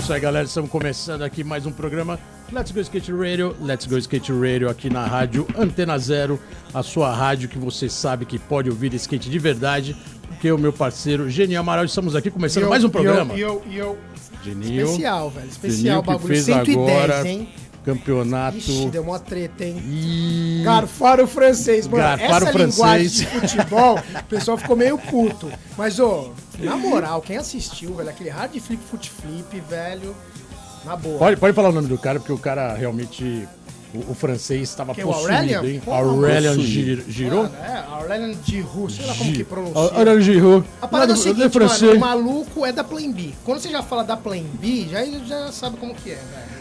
isso aí, galera. Estamos começando aqui mais um programa Let's Go Skate Radio. Let's Go Skate Radio aqui na rádio Antena Zero, a sua rádio que você sabe que pode ouvir skate de verdade. Porque o meu parceiro Geninho Amaral, estamos aqui começando mais um programa. Geninho. Especial, velho. Especial, Geninho que bagulho. fez 110, agora, hein? Campeonato. Ixi, deu uma treta, hein? E... Garfar o francês, mano. Garfar essa o linguagem francês. de futebol, o pessoal ficou meio puto. Mas, ô, na moral, quem assistiu, velho, aquele hard flip, foot flip, velho, na boa. Pode falar o nome do cara, porque o cara realmente... O francês estava possuído, Aurélien? hein? Pô, Aurélien Giroud? Aurélien Giroud, sei lá como que pronuncia. Aurélien Giroud. A parada é o seguinte, francês. mano, o maluco é da Plan B. Quando você já fala da Plan B, já sabe como que é, velho.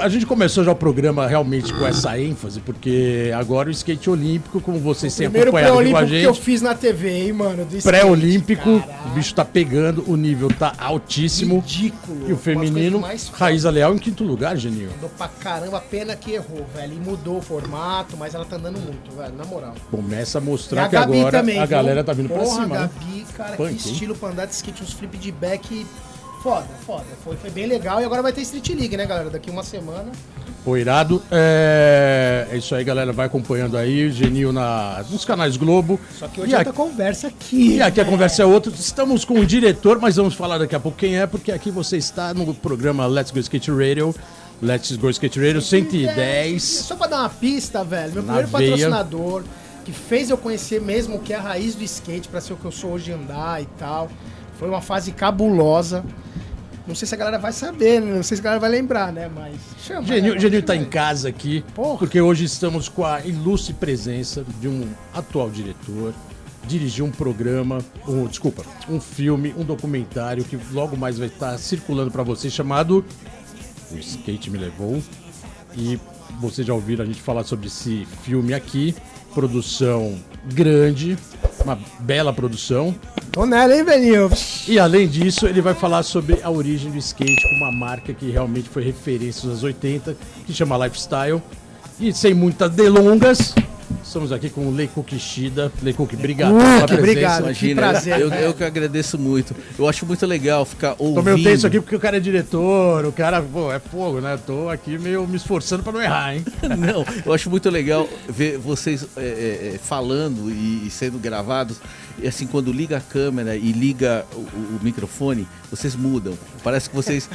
A gente começou já o programa realmente com essa ênfase, porque agora o skate olímpico, como vocês têm Primeiro acompanhado aqui com a pré-olímpico que eu gente, fiz na TV, hein, mano. do skate, pré-olímpico, caralho. o bicho tá pegando, o nível tá altíssimo. Ridículo. E o Uma das feminino, coisas mais fodas. Raíza Leal em quinto lugar, Geninho. Andou pra caramba, pena que errou, velho. E mudou o formato, mas ela tá andando muito, velho, na moral. Começa a E mostrar a que Gabi agora também, a viu? galera tá vindo pra Porra, cima. a Né? Gabi, cara, Punk, que hein? estilo pra andar de skate, uns flip de back. Foda. Foi bem legal. E agora vai ter Street League, né, galera? Daqui uma semana. Pô, irado. É isso aí, galera. Vai acompanhando aí. O Geninho nos canais Globo. Só que hoje E é aqui- outra conversa aqui. E aqui a conversa é outra. Estamos com o diretor, mas vamos falar daqui a pouco quem é, porque aqui você está no programa Let's Go Skate Radio. Let's Go Skate Radio 110. Só pra dar uma pista, velho. Meu Na primeiro veia. patrocinador, que fez eu conhecer mesmo o que é a raiz do skate, pra ser o que eu sou hoje andar e tal. Foi uma fase cabulosa. Não sei se a galera vai saber, né? Não sei se a galera vai lembrar, né? Mas chama. Geninho tá em casa aqui, Porra. porque hoje estamos com a ilustre presença de um atual diretor. Dirigiu um programa, um filme, um documentário que logo mais vai estar circulando pra você, chamado O Skate Me Levou. E vocês já ouviram a gente falar sobre esse filme aqui. Produção grande, uma bela produção. Tô nela, hein, velhinho? E além disso, ele vai falar sobre a origem do skate com uma marca que realmente foi referência nos anos 80, que chama Lifestyle. E sem muitas delongas, estamos aqui com o Leico Kishida. Leico, obrigado pela presença. obrigado. Imagina, Que prazer, eu que agradeço muito. Eu acho muito legal ficar ouvindo. Tô meio tenso aqui porque o cara é diretor, o cara, pô, é fogo, né? Tô aqui meio me esforçando pra não errar, hein? Não, eu acho muito legal ver vocês falando e sendo gravados. E assim, quando liga a câmera e liga o microfone, vocês mudam. Parece que vocês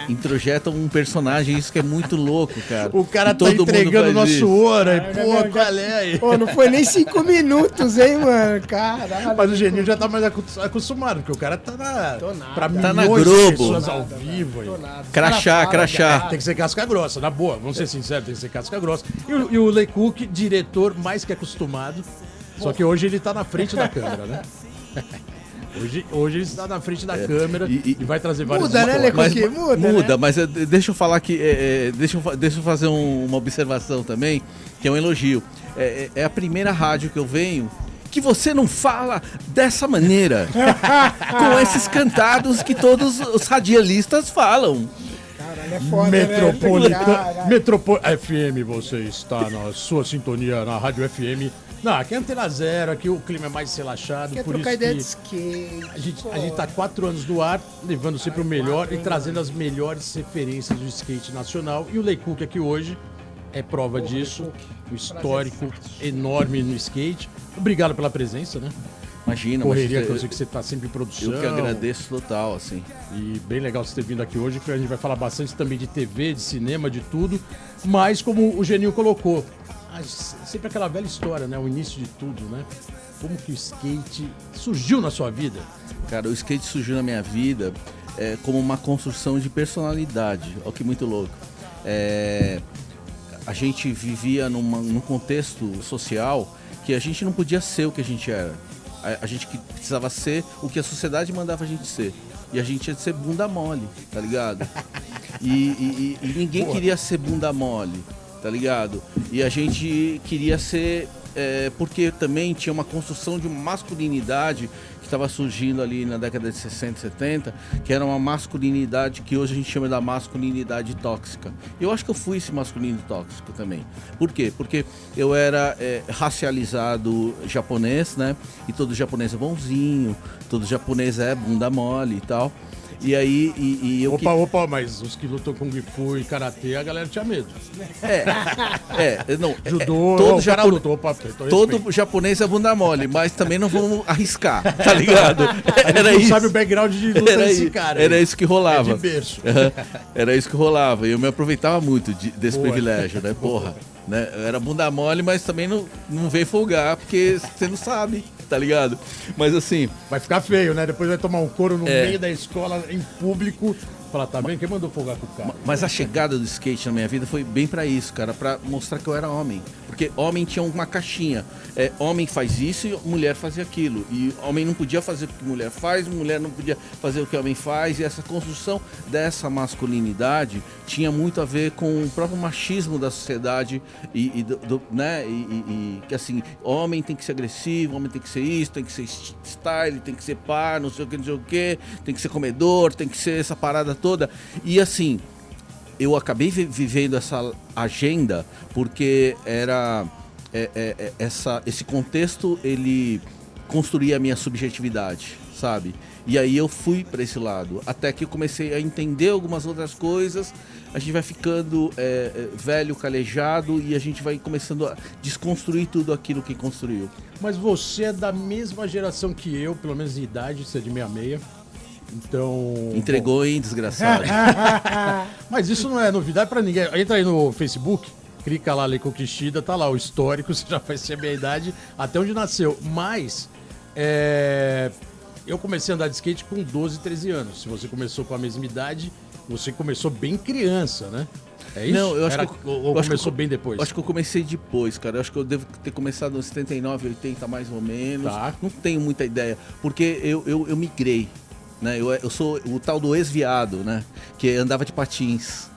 introjetam um personagem, isso que é muito louco, cara. O cara E tá todo mundo entregando o faz nosso isso. ouro aí, Já- pô, qual é aí? Pô, não foi nem 5 minutos, hein, mano? Caralho. Mas o Geninho já tá mais acostumado, porque o cara tá Tô nada. pra Tá milhões na de Globo. pessoas ao Nada, vivo aí. Tô nada. Crachá, Cara, crachá. fala, Tem que ser casca grossa, na boa, vamos ser sinceros, tem que ser casca grossa. E o Lei Cook, diretor mais que acostumado, só que hoje ele tá na frente da câmera, né? Hoje ele está na frente da câmera e vai trazer várias Muda, né, histórias. Lei Cook? Mas, Porque muda, muda, né? mas deixa eu falar que. Deixa eu fazer uma observação também, que é um elogio. É a primeira rádio que eu venho que você não fala dessa maneira. Com esses cantados que todos os radialistas falam. Caralho, é foda, né? Metropolitana FM, você está na sua sintonia na Rádio FM. Não, aqui é Antena Zero, aqui o clima é mais relaxado, Quer por trocar isso ideia de que skate. a gente tá há 4 anos no ar, levando sempre o melhor e trazendo as melhores referências do skate nacional. E o Lei Cook aqui hoje é prova disso, um histórico enorme no skate. Obrigado pela presença, né? Imagina, Correria mas que eu sei que você tá sempre em produção. eu que agradeço total, assim. E bem legal você ter vindo aqui hoje, porque a gente vai falar bastante também de TV, de cinema, de tudo. Mas como o Geninho colocou, sempre aquela velha história, né? O início de tudo, né? Como que o skate surgiu na sua vida? Cara, o skate surgiu na minha vida como uma construção de personalidade. Olha que muito louco. A gente vivia num contexto social que a gente não podia ser o que a gente era. A gente precisava ser o que a sociedade mandava a gente ser. E a gente tinha de ser bunda mole, tá ligado? E ninguém queria ser bunda mole, tá ligado? E a gente queria ser... porque também tinha uma construção de uma masculinidade que estava surgindo ali na década de 60 e 70, que era uma masculinidade que hoje a gente chama da masculinidade tóxica. Eu acho que eu fui esse masculino tóxico também. Por quê? Porque eu era racializado japonês, né? E todo japonês é bonzinho, todo japonês é bunda mole e tal. E aí, eu... Opa, mas os que lutam Kung Fu e Karatê, a galera tinha medo. Não, Judô, todo o cara lutou, opa, todo japonês é bunda mole, mas também não vamos arriscar, tá ligado? Era isso. Sabe o background de luta desse cara. Era isso que rolava. De berço. Era isso que rolava. E eu me aproveitava muito desse privilégio, né? Porra. Né? Eu era bunda mole, mas também não veio folgar, porque você não sabe, tá ligado? Mas assim... Vai ficar feio, né? Depois vai tomar um couro no meio da escola, em público. Falar, tá vendo? Quem mandou folgar com o cara? Mas a chegada do skate na minha vida foi bem pra isso, cara. Pra mostrar que eu era homem. Porque homem tinha uma caixinha. Homem faz isso e mulher fazia aquilo. E homem não podia fazer o que mulher faz, mulher não podia fazer o que homem faz. E essa construção dessa masculinidade tinha muito a ver com o próprio machismo da sociedade. Né? E que assim, homem tem que ser agressivo, homem tem que ser isso, tem que ser style, tem que ser pá, não sei o que, tem que ser comedor, tem que ser essa parada toda. E assim, eu acabei vivendo essa agenda porque era esse contexto, ele construía a minha subjetividade, sabe? E aí eu fui para esse lado, até que eu comecei a entender algumas outras coisas. A gente vai ficando velho, calejado, e a gente vai começando a desconstruir tudo aquilo que construiu. Mas você é da mesma geração que eu, pelo menos em idade, você é de 66. Então... Entregou, hein, desgraçado. Mas isso não é novidade pra ninguém. Entra aí no Facebook, clica lá, Lei Conquistida, tá lá o histórico, você já vai saber a idade, até onde nasceu. Mas, eu comecei a andar de skate com 12, 13 anos. Se você começou com a mesma idade, você começou bem criança, né? É isso? Não, eu acho ou começou bem depois? Eu acho que eu comecei depois, cara. Eu acho que eu devo ter começado nos 79, 80 mais ou menos. Tá. Não tenho muita ideia, porque eu migrei. Né? Eu sou o tal do ex-viado, né? Que andava de patins.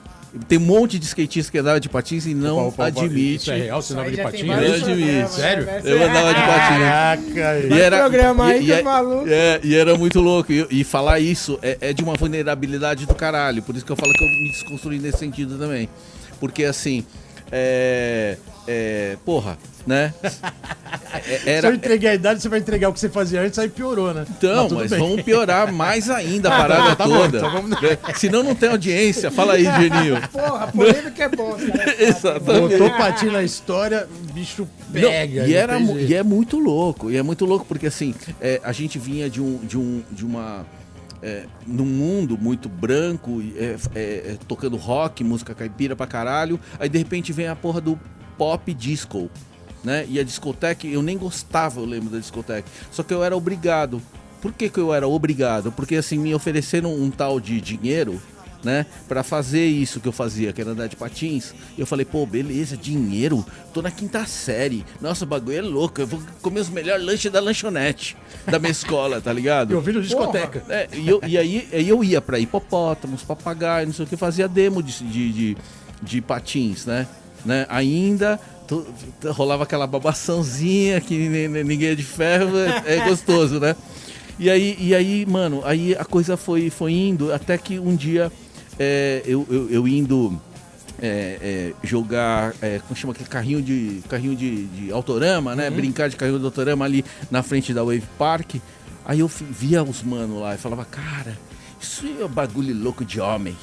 Tem um monte de skatistas que andava de patins e não admite. Isso é real? Você andava de patins? Não admite. Sério? Eu andava de patins. Caraca! E era programa aí, que maluco. E era muito louco. E falar isso é de uma vulnerabilidade do caralho. Por isso que eu falo que eu me desconstruí nesse sentido também. Porque assim... porra, né? Se eu entreguei a idade, você vai entregar o que você fazia antes, aí piorou, né? Então, mas vamos piorar mais ainda a parada toda. Bom, então senão não tem audiência. Fala aí, Geninho. Porra, polêmica é bom. Exatamente. Botou patinho na história, o bicho pega. Não, e é muito louco. E é muito louco porque assim, a gente vinha de uma... num mundo muito branco, tocando rock, música caipira pra caralho. Aí de repente vem a porra do pop disco, né? E a discoteca, eu nem gostava, eu lembro da discoteca. Só que eu era obrigado. Por que eu era obrigado? Porque assim, me ofereceram um tal de dinheiro, né? Pra fazer isso que eu fazia, que era andar de patins. E eu falei, pô, beleza, dinheiro? Tô na 5ª série. Nossa, o bagulho é louco. Eu vou comer os melhores lanches da lanchonete da minha escola, tá ligado? Eu vi no discoteca. E aí eu ia pra hipopótamos, papagaio, não sei o que, fazia demo de patins, né? Ainda rolava aquela babaçãozinha que ninguém é de ferro, é gostoso, né? E aí, mano, aí a coisa foi indo, até que um dia eu indo jogar, como chama aquele carrinho de autorama, né? Brincar de carrinho de autorama ali na frente da Wave Park. Aí eu via os manos lá e falava, cara, isso é um bagulho louco de homem,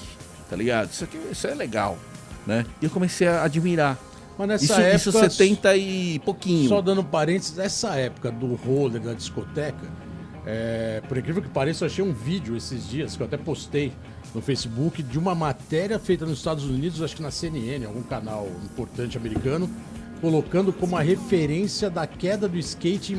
tá ligado? Isso é legal, né? E eu comecei a admirar. Mas nessa época... Isso 70 e pouquinho. Só dando parênteses, nessa época do roller, da discoteca, por incrível que pareça, eu achei um vídeo esses dias, que eu até postei no Facebook, de uma matéria feita nos Estados Unidos, acho que na CNN, algum canal importante americano, colocando como a referência da queda do skate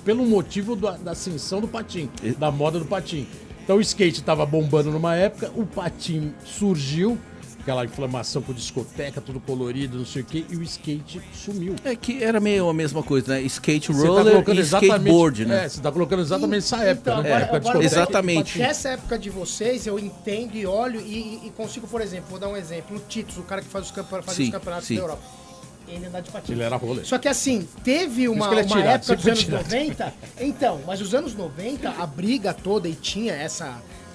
pelo motivo da ascensão do patim, da moda do patim. Então o skate estava bombando numa época, o patim surgiu, aquela inflamação com discoteca, tudo colorido, não sei o que, e o skate sumiu. É que era meio a mesma coisa, né? Skate roller e skateboard, né? Você tá colocando exatamente essa época, então, né? Agora, exatamente. Nessa época de vocês, eu entendo e olho e consigo, por exemplo, vou dar um exemplo, o Titus, o cara que faz os campeonatos da Europa. Ele andava de patins. Ele era roller. Só que assim, teve uma época dos anos 90. Então, mas os anos 90, a briga toda e tinha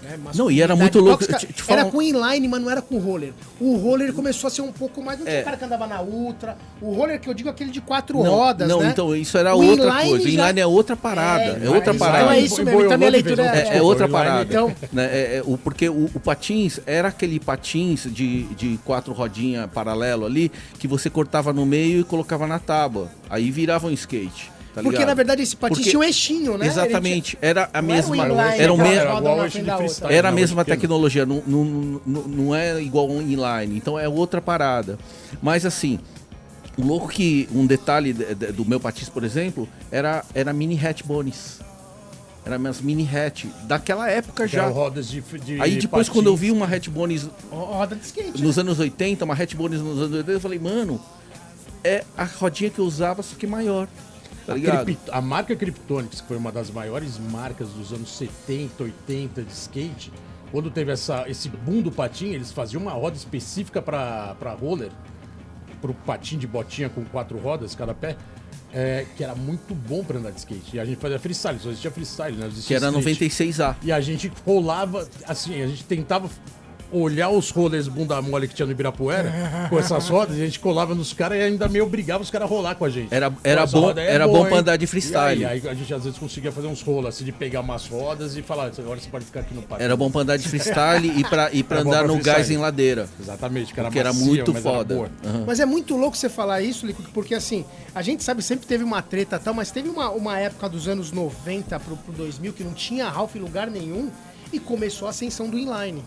Né? Não, e era muito louco. Era com inline, mas não era com roller. O roller começou a ser um pouco mais... Não tinha cara que andava na Ultra. O roller que eu digo é aquele de 4 rodas, não, né? então isso era O outra inline coisa. O já- inline é outra parada. É outra parada. Então é isso mesmo. Então a minha leitura É outra Desculpa, o parada. Então- Né? Porque o patins era aquele patins de 4 rodinhas paralelo ali que você cortava no meio e colocava na tábua. Aí virava um skate. Tá Porque, ligado? na verdade, esse patins Porque- tinha um eixinho, né? Exatamente. Era a Não era mesma. o inline, Era o aquela me- roda igual na hoje frente de da outra. freestyle. Era a Não, mesma pequeno. tecnologia, não é igual um inline, então é outra parada. Mas assim, o louco que um detalhe do meu patins, por exemplo, era mini hatch bones. Era minhas mini hatch daquela época já. Rodas de Aí depois patins. quando eu vi uma hatch bones Roda de skate. nos anos 80, uma hatch bones nos anos 80, eu falei, mano, é a rodinha que eu usava, só que maior. Tá ligado? A marca Kryptonics, que foi uma das maiores marcas dos anos 70, 80 de skate, quando teve esse boom do patim, eles faziam uma roda específica para roller, pro patim de botinha com 4 rodas cada pé, que era muito bom para andar de skate. E a gente fazia freestyle, só existia freestyle, né? Existia Que era street. 96A. E a gente rolava, assim, a gente tentava olhar os rollers bunda mole que tinha no Ibirapuera com essas rodas, e a gente colava nos caras e ainda meio obrigava os caras a rolar com a gente. Era Essa bom, roda era boa, bom pra hein? andar de E freestyle. aí a gente às vezes conseguia fazer uns rolos, assim, de pegar umas rodas e falar, agora você pode ficar aqui no parque. Era bom pra andar de freestyle e pra Era bom andar pra no freestyle. gás em ladeira. Exatamente, que Porque era macia, muito mas era foda. boa. Aham. Mas é muito louco você falar isso, Lico, porque assim, a gente sabe, sempre teve uma treta e tal, mas teve uma época dos anos 90 pro 2000 que não tinha Ralph em lugar nenhum e começou a ascensão do inline.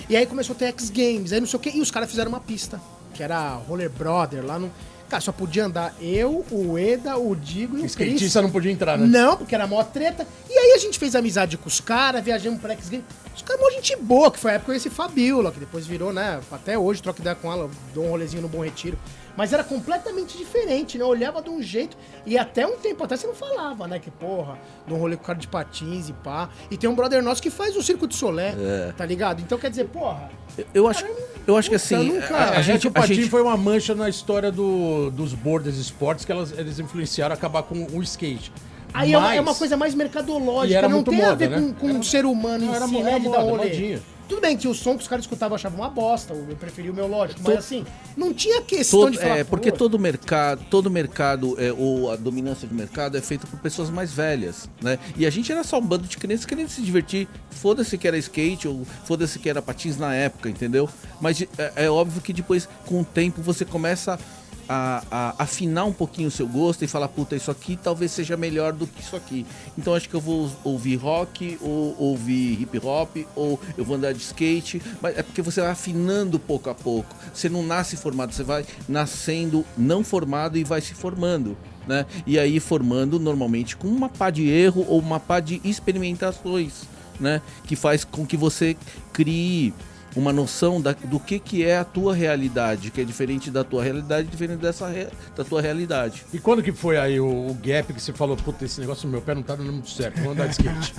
E aí começou a ter X Games, aí não sei o quê, e os caras fizeram uma pista, que era Roller Brother, lá no... Cara, só podia andar eu, o Eda, o Digo e o Cris. Skatista não podia entrar, né? Não, porque era mó treta. E aí a gente fez amizade com os caras, viajamos pra X Games. Os caras mó gente boa, que foi a época que eu conheci Fabiola, que depois virou, né? Até hoje, troco ideia com ela, dou um rolezinho no Bom Retiro. Mas era completamente diferente, né? Eu olhava de um jeito. E até um tempo até você não falava, né? Que porra, de um rolê com cara de patins e pá. E tem um brother nosso que faz o Circo de Solé, tá ligado? Então quer dizer, porra. Eu acho que assim, nunca- a gente, o patim foi uma mancha na história dos borders esportes que eles influenciaram a acabar com o skate. Aí Mas- é uma coisa mais E mercadológica, era não muito tem a moda, ver né? com o ser humano Não, em era si, moda, né? De dar era um rolê. modinha. Tudo bem que o som que os caras escutavam eu achava uma bosta, eu preferi o meu lógico, mas assim, não tinha questão de falar... porque pô, todo mercado, ou a dominância do mercado é feita por pessoas mais velhas, né? E a gente era só um bando de crianças querendo se divertir. Foda-se que era skate ou foda-se que era patins na época, entendeu? Mas é óbvio que depois, com o tempo, você começa a afinar um pouquinho o seu gosto e falar, puta, isso aqui talvez seja melhor do que isso aqui. Então acho que eu vou ouvir rock, ou ouvir hip hop, ou eu vou andar de skate. Mas é porque você vai afinando pouco a pouco. Você não nasce formado, você vai nascendo não formado e vai se formando, né? E aí formando normalmente com uma pá de erro ou uma pá de experimentações, né? Que faz com que você crie uma noção do que é a tua realidade, que é diferente da tua realidade, diferente da tua realidade. E quando que foi aí o gap que você falou, puta, esse negócio no meu pé não tá dando muito certo, vou andar de skate.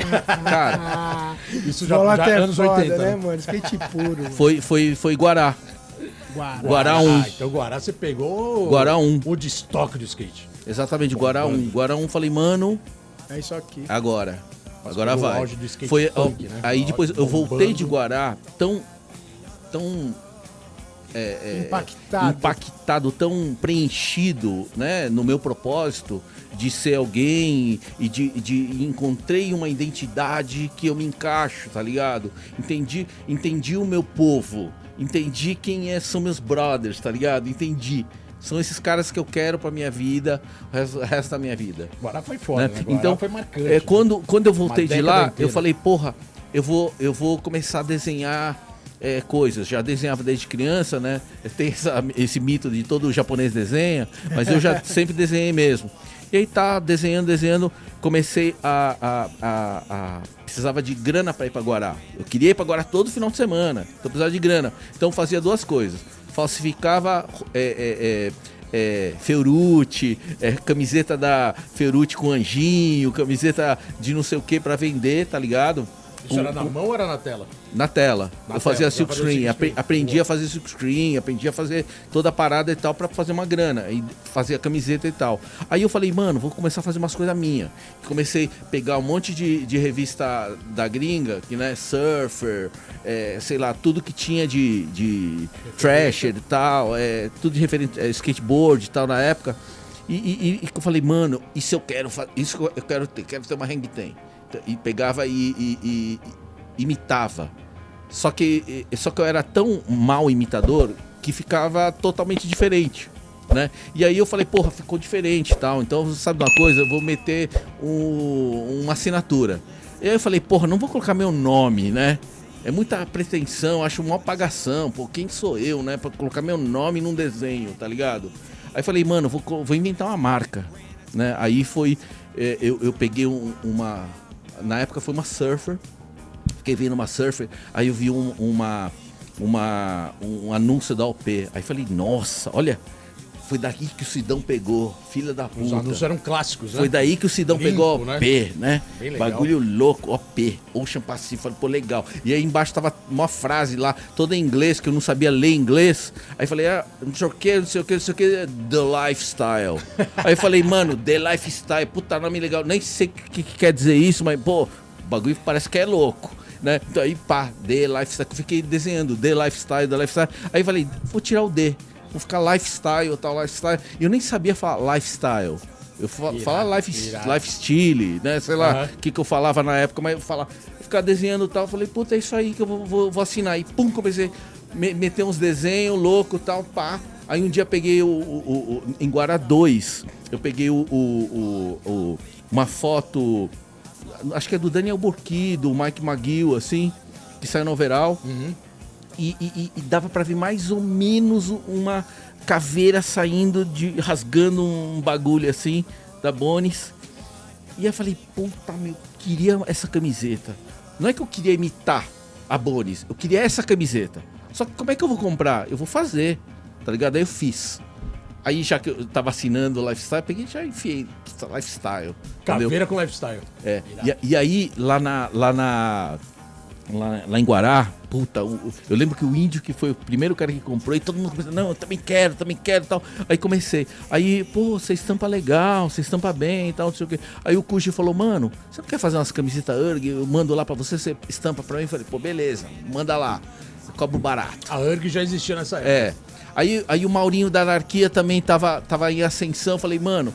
Cara, Isso bola já até anos foda, 80, né, né? mano? Skate puro. foi Guará. Guará 1. Então Guará você pegou Guará 1. o de estoque do skate. Exatamente, Guará 1. Guará 1, falei, mano, É isso aqui. agora pegou o vai. auge do skate Foi, punk, né? aí depois eu voltei de Bombando. Guará tão impactado, tão preenchido, né, no meu propósito de ser alguém e de encontrei uma identidade que eu me encaixo, tá ligado? Entendi o meu povo, entendi são meus brothers, tá ligado? Entendi. São esses caras que eu quero pra minha vida, o resto da minha vida. Guará foi foda, né? Guará Então, foi marcante. quando eu voltei Uma de década lá, inteira. eu falei, porra, eu vou começar a desenhar coisas. Já desenhava desde criança, né? Tem esse mito de todo japonês desenha, mas eu já sempre desenhei mesmo. E aí tá desenhando, comecei precisava de grana pra ir pra Guará. Eu queria ir pra Guará todo final de semana, então precisava de grana. Então fazia duas coisas. Falsificava Feurucci, camiseta da Feurucci com anjinho, camiseta de não sei o que pra vender, tá ligado? Isso era na mão ou era na tela? Na tela. Na eu fazia tela, já fazia silkscreen, silkscreen. aprendi a fazer silkscreen, aprendi a fazer toda a parada e tal pra fazer uma grana, e fazer a camiseta e tal. Aí eu falei, mano, vou começar a fazer umas coisas minhas. Comecei a pegar um monte de revista da gringa, que né, Surfer, sei lá, tudo que tinha de Thrasher e tal, tudo de referente, skateboard e tal na época. E eu falei, mano, isso eu quero ter uma hang ten. E pegava e imitava. Só que eu era tão mal imitador que ficava totalmente diferente, né? E aí eu falei, porra, ficou diferente e tal. Então, sabe uma coisa? Eu vou meter uma assinatura. E aí eu falei, porra, não vou colocar meu nome, né? É muita pretensão, acho uma apagação. Pô, quem sou eu, né? Pra colocar meu nome num desenho, tá ligado? Aí eu falei, mano, vou inventar uma marca, né? Aí foi... eu peguei uma... Na época foi uma Surfer. Fiquei vendo uma Surfer, aí eu vi um anúncio da OP. Aí falei, nossa, olha, foi daí que o Sidão pegou, filha da puta. Os anúncios eram clássicos, né? Foi daí que o Sidão Limpo, pegou né? OP, né? Bem legal. Bagulho louco, OP, Ocean Pacific. Falei, pô, legal. E aí embaixo tava uma frase lá, toda em inglês, que eu não sabia ler inglês. Aí falei, não sei o que, não sei o que, não sei o que, The Lifestyle. Aí eu falei, mano, The Lifestyle, puta nome legal. Nem sei o que quer dizer isso, mas, pô, o bagulho parece que é louco. Né? Então aí pá, The Lifestyle, eu fiquei desenhando The Lifestyle. Aí eu falei, vou tirar o D, vou ficar Lifestyle, tal, Lifestyle. E eu nem sabia falar Lifestyle. Eu falava Lifestyle, né? Sei lá o que eu falava na época, mas eu ficava desenhando e tal. Eu falei, puta, é isso aí que eu vou assinar. E pum, comecei a meter uns desenhos loucos e tal, pá. Aí um dia peguei em Guará 2, eu peguei uma foto. Acho que é do Daniel Burki, do Mike McGill, assim, que saiu no overall. E dava pra ver mais ou menos uma caveira saindo, rasgando um bagulho assim, da Bonis. E aí eu falei, puta, meu, queria essa camiseta. Não é que eu queria imitar a Bonis, eu queria essa camiseta. Só que como é que eu vou comprar? Eu vou fazer, tá ligado? Aí eu fiz. Aí já que eu tava assinando o Lifestyle, peguei e já enfiei Lifestyle. Caveira entendeu? com Lifestyle. E aí, lá em Guará, puta, eu lembro que o índio que foi o primeiro cara que comprou, e todo mundo começou, não, eu também quero e tal. Aí comecei. Aí, pô, você estampa legal, você estampa bem e tal, não sei o quê. Aí o Cuxi falou, mano, você não quer fazer umas camisetas URG? Eu mando lá pra você, você estampa pra mim. Eu falei, pô, beleza, manda lá. Eu cobro barato. A URG já existia nessa época. Aí o Maurinho da Anarquia também tava em ascensão. Falei, mano,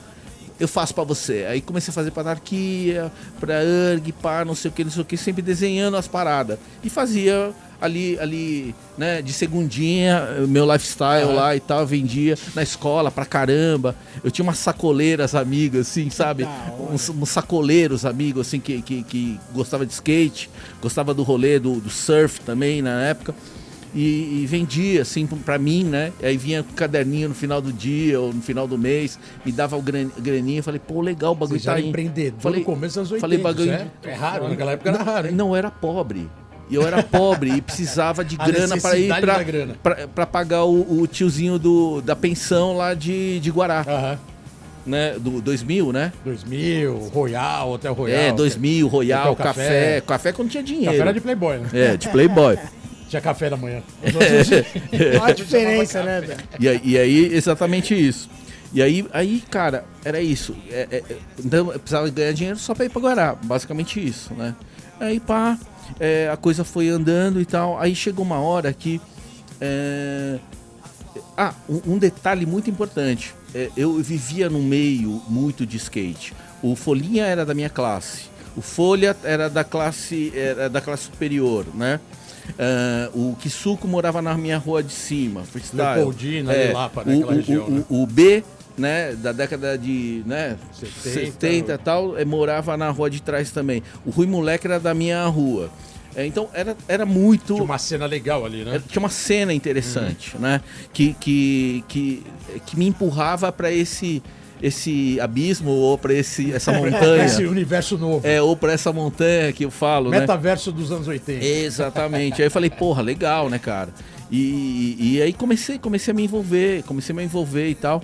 eu faço pra você. Aí comecei a fazer pra Anarquia, pra URG, pá, não sei o que, sempre desenhando as paradas. E fazia ali, né, de segundinha, meu lifestyle lá e tal, vendia na escola pra caramba. Eu tinha umas sacoleiras amigas, assim, sabe? Uns sacoleiros amigos, assim, que gostava de skate, gostava do rolê do surf também na época. E vendia, assim, pra mim, né? Aí vinha com o caderninho no final do dia ou no final do mês, me dava o graninho. Falei, pô, legal, o bagulho Você já tá era aí. empreendedor no começo dos anos 80, falei, bagulho... é raro, naquela época era raro, hein? Não, eu era pobre. E eu era pobre e precisava de grana pra ir pra pagar o tiozinho da pensão lá de Guará. Né? Do 2000, né? 2000, Royal, Hotel Royal. 2000, Royal, Hotel café. Café quando tinha dinheiro. Café era de Playboy, né? De Playboy. Tinha café da manhã. Olha a diferença, né, velho? E aí, exatamente isso. E aí, cara, era isso. Então, eu precisava ganhar dinheiro só pra ir pra Guará. Basicamente isso, né? Aí, pá, a coisa foi andando e tal. Aí chegou uma hora que... um detalhe muito importante. Eu vivia num meio muito de skate. O Folhinha era da minha classe. O Folha era da classe superior, né? O Kisuko morava na minha rua de cima, freestyle. Leopoldina, Lapa, né? Aquela região, né? O B, né, da década de 70 e tal, morava na rua de trás também. O Rui Moleque era da minha rua. Então era muito... Tinha uma cena legal ali, né? Tinha uma cena interessante, né? Que me empurrava para esse abismo ou para essa montanha. Esse universo novo. Ou para essa montanha que eu falo, Metaverso dos anos 80. Exatamente. Aí eu falei, porra, legal, né, cara? E aí comecei a me envolver e tal.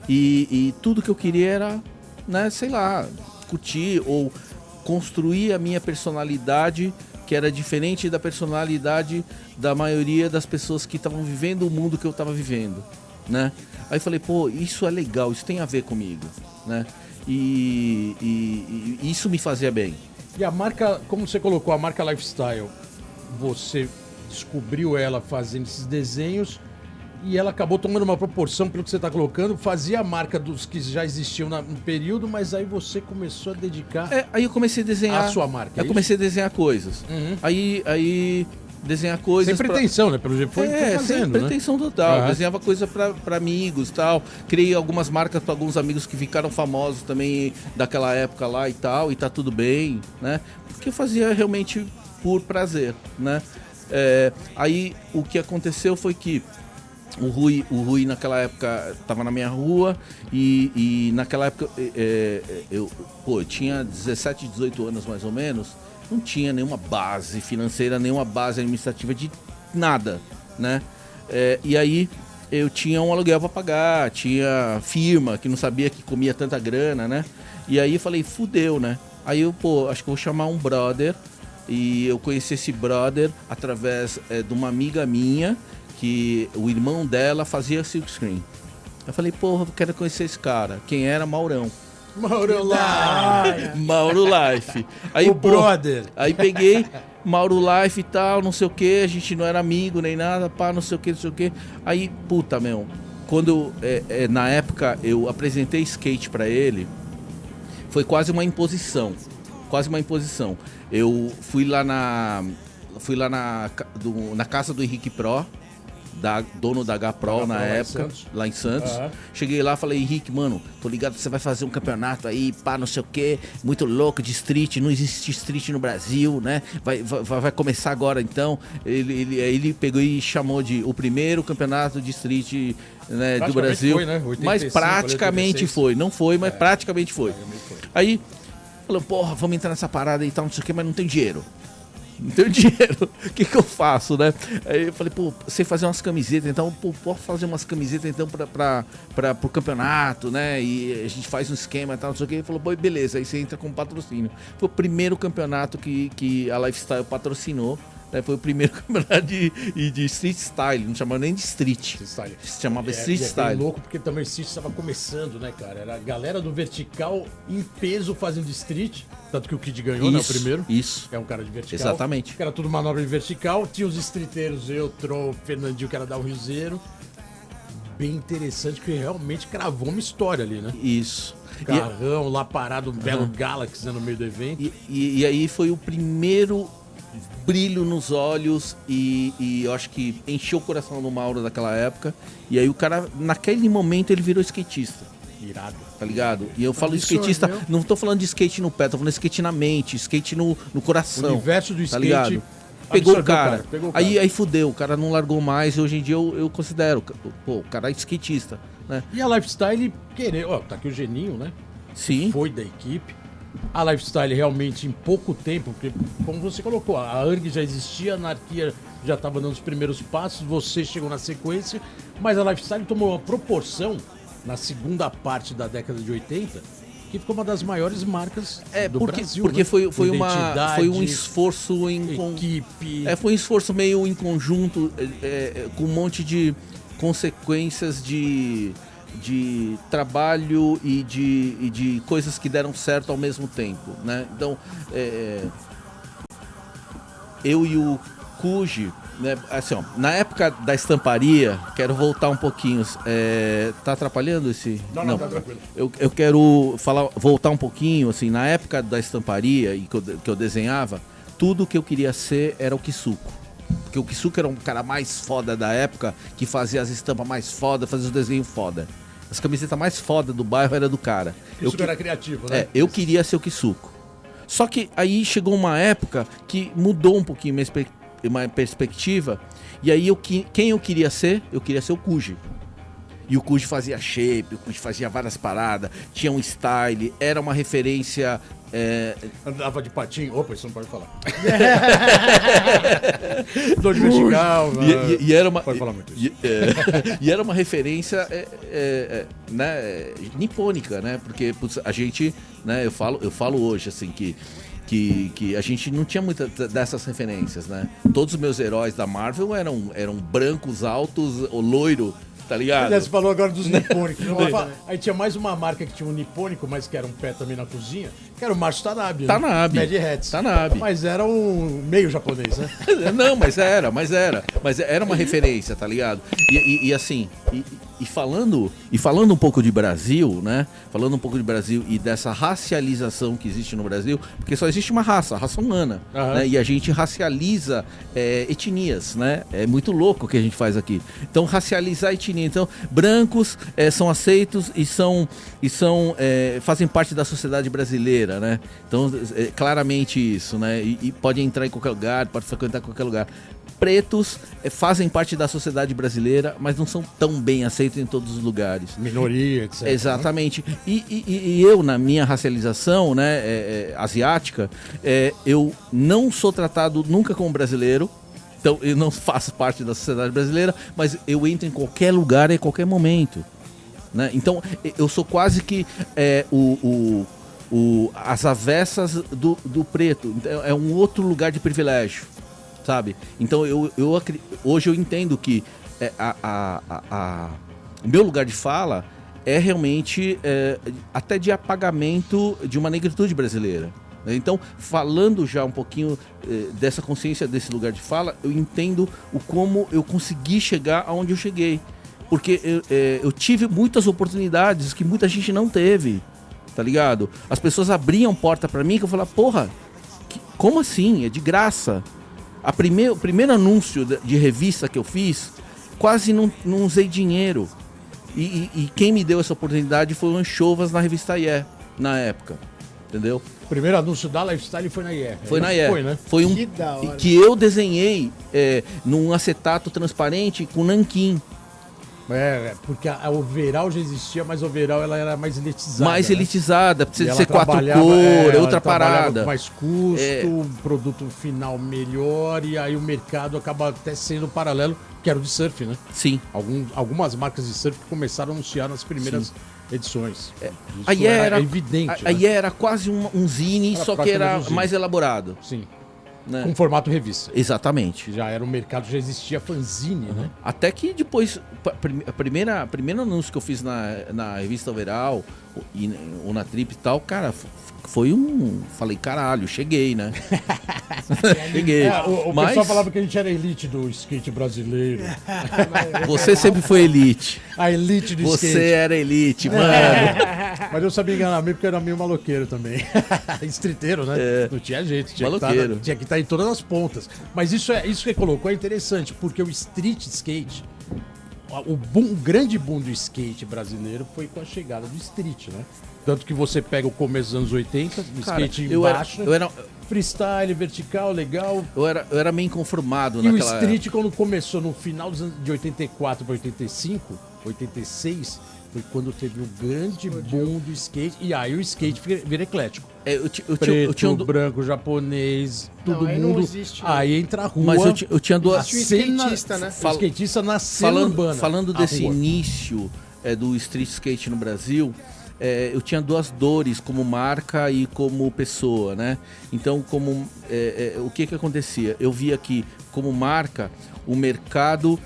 E tudo que eu queria era, né, sei lá, curtir ou construir a minha personalidade que era diferente da personalidade da maioria das pessoas que estavam vivendo o mundo que eu estava vivendo, né? Aí eu falei, pô, isso é legal, isso tem a ver comigo, né? E isso me fazia bem. E a marca, como você colocou, a marca Lifestyle, você descobriu ela fazendo esses desenhos e ela acabou tomando uma proporção, pelo que você está colocando, fazia a marca dos que já existiam no período, mas aí você começou a dedicar Aí eu comecei a desenhar a sua marca. Eu comecei a desenhar coisas. Uhum. Aí desenhar coisas. Sem pretensão, né? Pelo jeito foi fazendo, sem né? pretensão total. Uhum. Desenhava coisa pra amigos e tal. Criei algumas marcas para alguns amigos que ficaram famosos também daquela época lá e tal. E tá tudo bem, né? Porque eu fazia realmente por prazer, né? Aí o que aconteceu foi que o Rui naquela época estava na minha rua e naquela época eu tinha 17, 18 anos mais ou menos, não tinha nenhuma base financeira, nenhuma base administrativa de nada, né? E aí eu tinha um aluguel para pagar, tinha firma que não sabia que comia tanta grana, né? E aí eu falei, fudeu, né? Aí eu, acho que eu vou chamar um brother, e eu conheci esse brother através de uma amiga minha, que o irmão dela fazia silkscreen. Eu falei, porra, eu quero conhecer esse cara. Quem era? Maurão. Mauro Life. Mauro Life. Aí, O brother. Aí peguei Mauro Life e tal, não sei o que, a gente não era amigo nem nada, pá, não sei o que, não sei o que. Aí, puta, meu, quando, na época, eu apresentei skate pra ele, foi quase uma imposição. Quase uma imposição. Eu fui lá na casa do Henrique Pro, dono da H-Pro na época, lá em Santos. Uhum. Cheguei lá, falei, Henrique, mano, tô ligado que você vai fazer um campeonato aí, pá, não sei o que, muito louco de street, não existe street no Brasil, né? Vai começar agora então. Ele pegou e chamou de o primeiro campeonato de street, né, do Brasil. Foi, né? 85, mas praticamente foi, não foi, mas praticamente foi. Aí falou, porra, vamos entrar nessa parada e tal, não sei o que, mas não tem dinheiro. Não tenho dinheiro, o que eu faço, né? Aí eu falei, sei fazer umas camisetas, então, posso fazer umas camisetas então pro campeonato, né? E a gente faz um esquema e tal, não sei o que. Ele falou, beleza, aí você entra com patrocínio. Foi o primeiro campeonato que a Lifestyle patrocinou, né? Foi o primeiro campeonato de street style, não chamava nem de street. Se chamava street style. É louco porque também o street estava começando, né, cara? Era a galera do vertical em peso fazendo street. Tanto que o Kid ganhou, né? O primeiro. Isso. É um cara de vertical. Exatamente. Que era tudo manobra de vertical. Tinha os streeteiros, eu, Tron, Fernandinho, que era da Riozeiro. Bem interessante, porque realmente cravou uma história ali, né? Isso. Carrão lá parado, um belo Galaxy, né, no meio do evento. E aí foi o primeiro brilho nos olhos e eu acho que encheu o coração do Mauro naquela época. E aí o cara, naquele momento, ele virou skatista. Irado. Tá ligado? E eu falo skatista, não tô falando de skate no pé, tô falando de skate na mente, skate no coração. O universo do skate. Tá ligado? Pegou o cara. Aí fudeu, o cara não largou mais. E hoje em dia eu considero, o cara é skatista, né? E a Lifestyle, tá aqui o Geninho, né? Sim. Foi da equipe. A Lifestyle realmente em pouco tempo, porque como você colocou, a ARG já existia, a Anarquia já estava dando os primeiros passos, você chegou na sequência, mas a Lifestyle tomou uma proporção na segunda parte da década de 80, que ficou uma das maiores marcas do Brasil. Porque né? foi um esforço equipe. Foi um esforço meio em conjunto, com um monte de consequências de trabalho e de coisas que deram certo ao mesmo tempo, né? Então, eu e o Cuji, né, assim, ó, na época da estamparia, quero voltar um pouquinho. Tá atrapalhando esse? Não, tá tranquilo. Eu quero voltar um pouquinho, assim, na época da estamparia e que eu desenhava, tudo que eu queria ser era o Kisuko. Porque o Kisuko era um cara mais foda da época, que fazia as estampas mais foda, fazia os desenhos foda. As camisetas mais foda do bairro era do cara. Isso era criativo, né? Eu queria ser o Kisuko. Só que aí chegou uma época que mudou um pouquinho minha perspectiva. E aí quem eu queria ser? Eu queria ser o Cuji. E o Cuji fazia shape, o Cuji fazia várias paradas, tinha um style, era uma referência. Andava de patinho. Opa, isso não pode falar. Dor de vertical. E era uma. Pode falar muito isso. E era uma referência né, nipônica, né? Porque a gente, né, eu falo hoje assim que que a gente não tinha muitas dessas referências, né? Todos os meus heróis da Marvel eram brancos, altos, ou loiro, tá ligado? Aliás, você falou agora dos nipônicos. Aí tinha mais uma marca que tinha um nipônico, mas que era um pé também na cozinha, que era o Márcio Tanabe. Tanabe. Né? Mad Hats. Tanabe. Mas era um meio japonês, né? Não, mas era uma referência, tá ligado? E assim, falando um pouco de Brasil, né? Falando um pouco de Brasil e dessa racialização que existe no Brasil, porque só existe uma raça, a raça humana, né? E a gente racializa etnias, né? É muito louco o que a gente faz aqui. Então, racializar a etnia. Então, brancos são aceitos e fazem parte da sociedade brasileira, né? Então, claramente isso, né? E pode entrar em qualquer lugar, pode frequentar qualquer lugar. Pretos fazem parte da sociedade brasileira, mas não são tão bem aceitos em todos os lugares. Minoria, etc. Exatamente. E eu, na minha racialização, né, asiática, eu não sou tratado nunca como brasileiro. Então, eu não faço parte da sociedade brasileira, mas eu entro em qualquer lugar, em qualquer momento. Né? Então, eu sou quase que as avessas do preto. É um outro lugar de privilégio. Sabe? Então hoje eu entendo que o meu lugar de fala é realmente até de apagamento de uma negritude brasileira. Então, falando já um pouquinho dessa consciência desse lugar de fala, eu entendo como eu consegui chegar aonde eu cheguei. Porque eu tive muitas oportunidades que muita gente não teve, tá ligado? As pessoas abriam porta pra mim que eu falava, porra, como assim? É de graça. O primeiro anúncio de revista que eu fiz, quase não usei dinheiro. E quem me deu essa oportunidade foi o Anchovas na revista IE, na época. Entendeu? O primeiro anúncio da Lifestyle foi na IE. Foi na IE. Foi, né? Foi um que eu desenhei num acetato transparente com nanquim. Porque a overall já existia, mas a overall ela era mais elitizada. Mais elitizada, precisa ser 4 cores, outra parada. Com mais custo, produto final melhor, e aí o mercado acaba até sendo paralelo, que era o de surf, né? Sim. Algumas marcas de surf que começaram a anunciar nas primeiras edições. Aí era evidente. Aí era quase um zine, só que era mais elaborado. Sim. Né? Com formato revista. Exatamente. Já era um mercado, já existia fanzine, né? Até que depois, primeiro anúncio que eu fiz na revista Overall, ou na Trip e tal, cara, foi falei, caralho, cheguei, né? Cheguei. O pessoal falava que a gente era elite do skate brasileiro. Você sempre foi elite. A elite do skate. Você era elite, mano. Mas eu sabia enganar meio porque eu era meio maloqueiro também. Streeteiro, né? Não tinha jeito. Tinha que estar em todas as pontas. Mas isso que colocou é interessante, porque o street skate, o grande boom do skate brasileiro foi com a chegada do street, né? Tanto que você pega o começo dos anos 80, o skate embaixo, freestyle, vertical, legal. Eu era meio inconformado naquela época. E o street, quando começou no final dos anos de 84 para 85, 86, foi quando teve o grande boom do skate. E aí o skate vira eclético. Preto, branco, japonês, todo mundo. Aí entra a rua. Mas eu tinha duas. Skatista, né? O skatista na cena urbana. Falando desse início do street skate no Brasil, eu tinha duas dores como marca e como pessoa, né? Então, o que acontecia? Eu via que, como marca, o mercado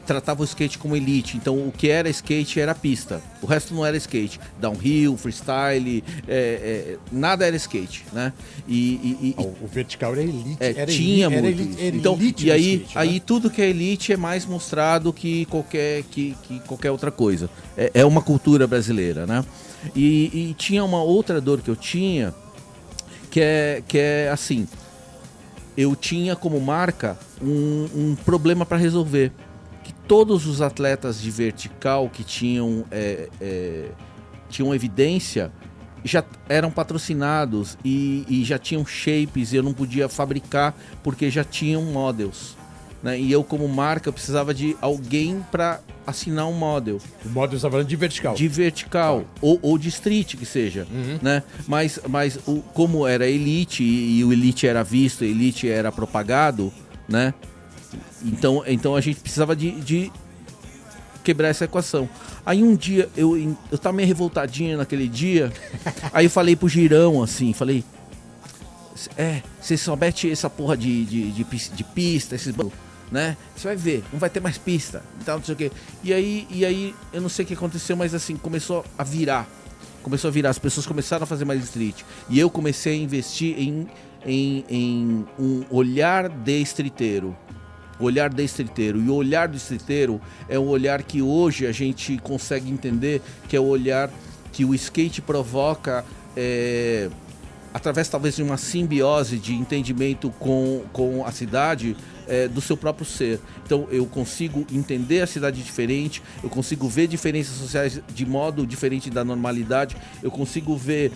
tratava o skate como elite. Então, o que era skate era pista. O resto não era skate. Downhill, freestyle, nada era skate, né? O vertical era elite. Tinha muito isso. Então, elite e aí, skate, né? tudo que é elite é mais mostrado que qualquer outra coisa. É uma cultura brasileira, né? E tinha uma outra dor que eu tinha, que é assim... Eu tinha como marca um problema para resolver. Que todos os atletas de vertical que tinham evidência já eram patrocinados e já tinham shapes e eu não podia fabricar porque já tinham models. Né? E eu, como marca, eu precisava de alguém para assinar um model. O model você está falando de vertical. De vertical, ou de street, que seja. Né? Mas como era elite e o elite era visto, elite era propagado, né? Então a gente precisava de quebrar essa equação. Aí um dia, eu tava meio revoltadinho naquele dia, aí eu falei pro Girão, assim, falei, você só mete essa porra de pista, esses... né? Você vai ver, não vai ter mais pista, então não sei o quê. E aí, eu não sei o que aconteceu, mas assim, começou a virar, as pessoas começaram a fazer mais street. E eu comecei a investir em um olhar de streeteiro. O olhar de streeteiro. E o olhar do streeteiro é um olhar que hoje a gente consegue entender que é o olhar que o skate provoca através talvez de uma simbiose de entendimento com a cidade, do seu próprio ser. Então eu consigo entender a cidade diferente, eu consigo ver diferenças sociais de modo diferente da normalidade, eu consigo ver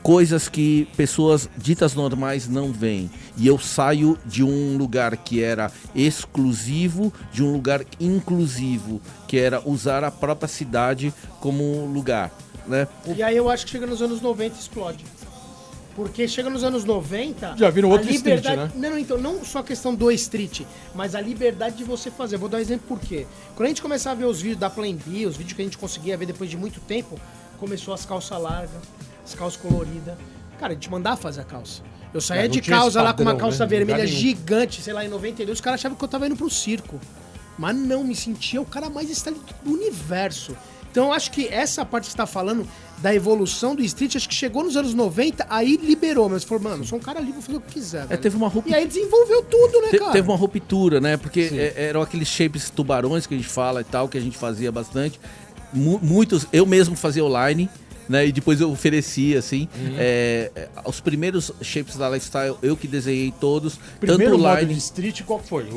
coisas que pessoas ditas normais não veem. E eu saio de um lugar que era exclusivo, de um lugar inclusivo, que era usar a própria cidade como lugar, né? E aí eu acho que chega nos anos 90 e explode. Porque chega nos anos 90... Já viram outro liberdade... street, né? Não, então, não só a questão do street, mas a liberdade de você fazer. Vou dar um exemplo por quê. Quando a gente começava a ver os vídeos da Plan B, os vídeos que a gente conseguia ver depois de muito tempo, começou as calças largas, as calças coloridas. Cara, a gente mandava fazer a calça. Eu saía de calça lá com uma calça vermelha gigante, sei lá, em 92, os caras achavam que eu tava indo pro circo. Mas não, me sentia o cara mais stylish do universo. Então eu acho que essa parte que você tá falando da evolução do street, acho que chegou nos anos 90, aí liberou. Mas falou, mano, eu sou um cara livre, vou fazer o que quiser. Teve uma ruptura. E aí desenvolveu tudo, né, cara? Teve uma ruptura, né? Porque eram aqueles shapes tubarões que a gente fala e tal, que a gente fazia bastante. Muitos, eu mesmo fazia online, né? E depois eu oferecia, assim. Os primeiros shapes da Lifestyle, eu que desenhei todos. Primeiro tanto modo online. de street, qual foi?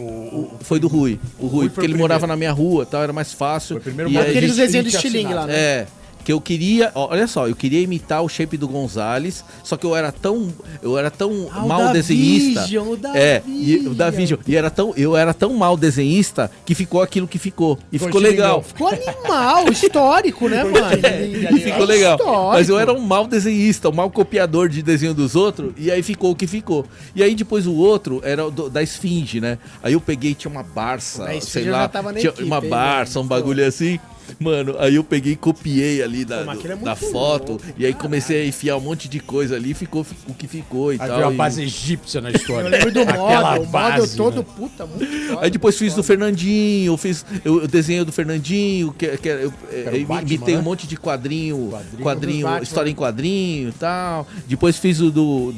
Foi do Rui. O Rui, porque ele morava na minha rua, tal, era mais fácil. Foi o primeiro e modo aí, aqueles street desenhos do estilingue lá, né? que eu queria, olha só, eu queria imitar o shape do Gonzalez, só que eu era tão mal desenhista. O da Vision. E eu era tão mal desenhista que ficou aquilo que ficou. E ficou legal. Ficou animal, histórico, né, mano? E ficou legal. Mas eu era um mal desenhista, um mal copiador de desenho dos outros, e aí ficou o que ficou. E aí depois o outro era da Esfinge, né? Aí eu peguei, tinha uma Barça, sei lá, tinha uma Barça, um bagulho assim. Mano, aí eu peguei e copiei ali da foto, louco, e aí comecei a enfiar um monte de coisa ali, ficou o que ficou e aí tal. Veio a base egípcia na história. Eu lembro do modo, o modo todo, né? puta, muito foda. Aí depois fiz do Fernandinho, eu desenhei do Fernandinho, eu imitei um monte de quadrinho, história em quadrinho e tal. Depois fiz o do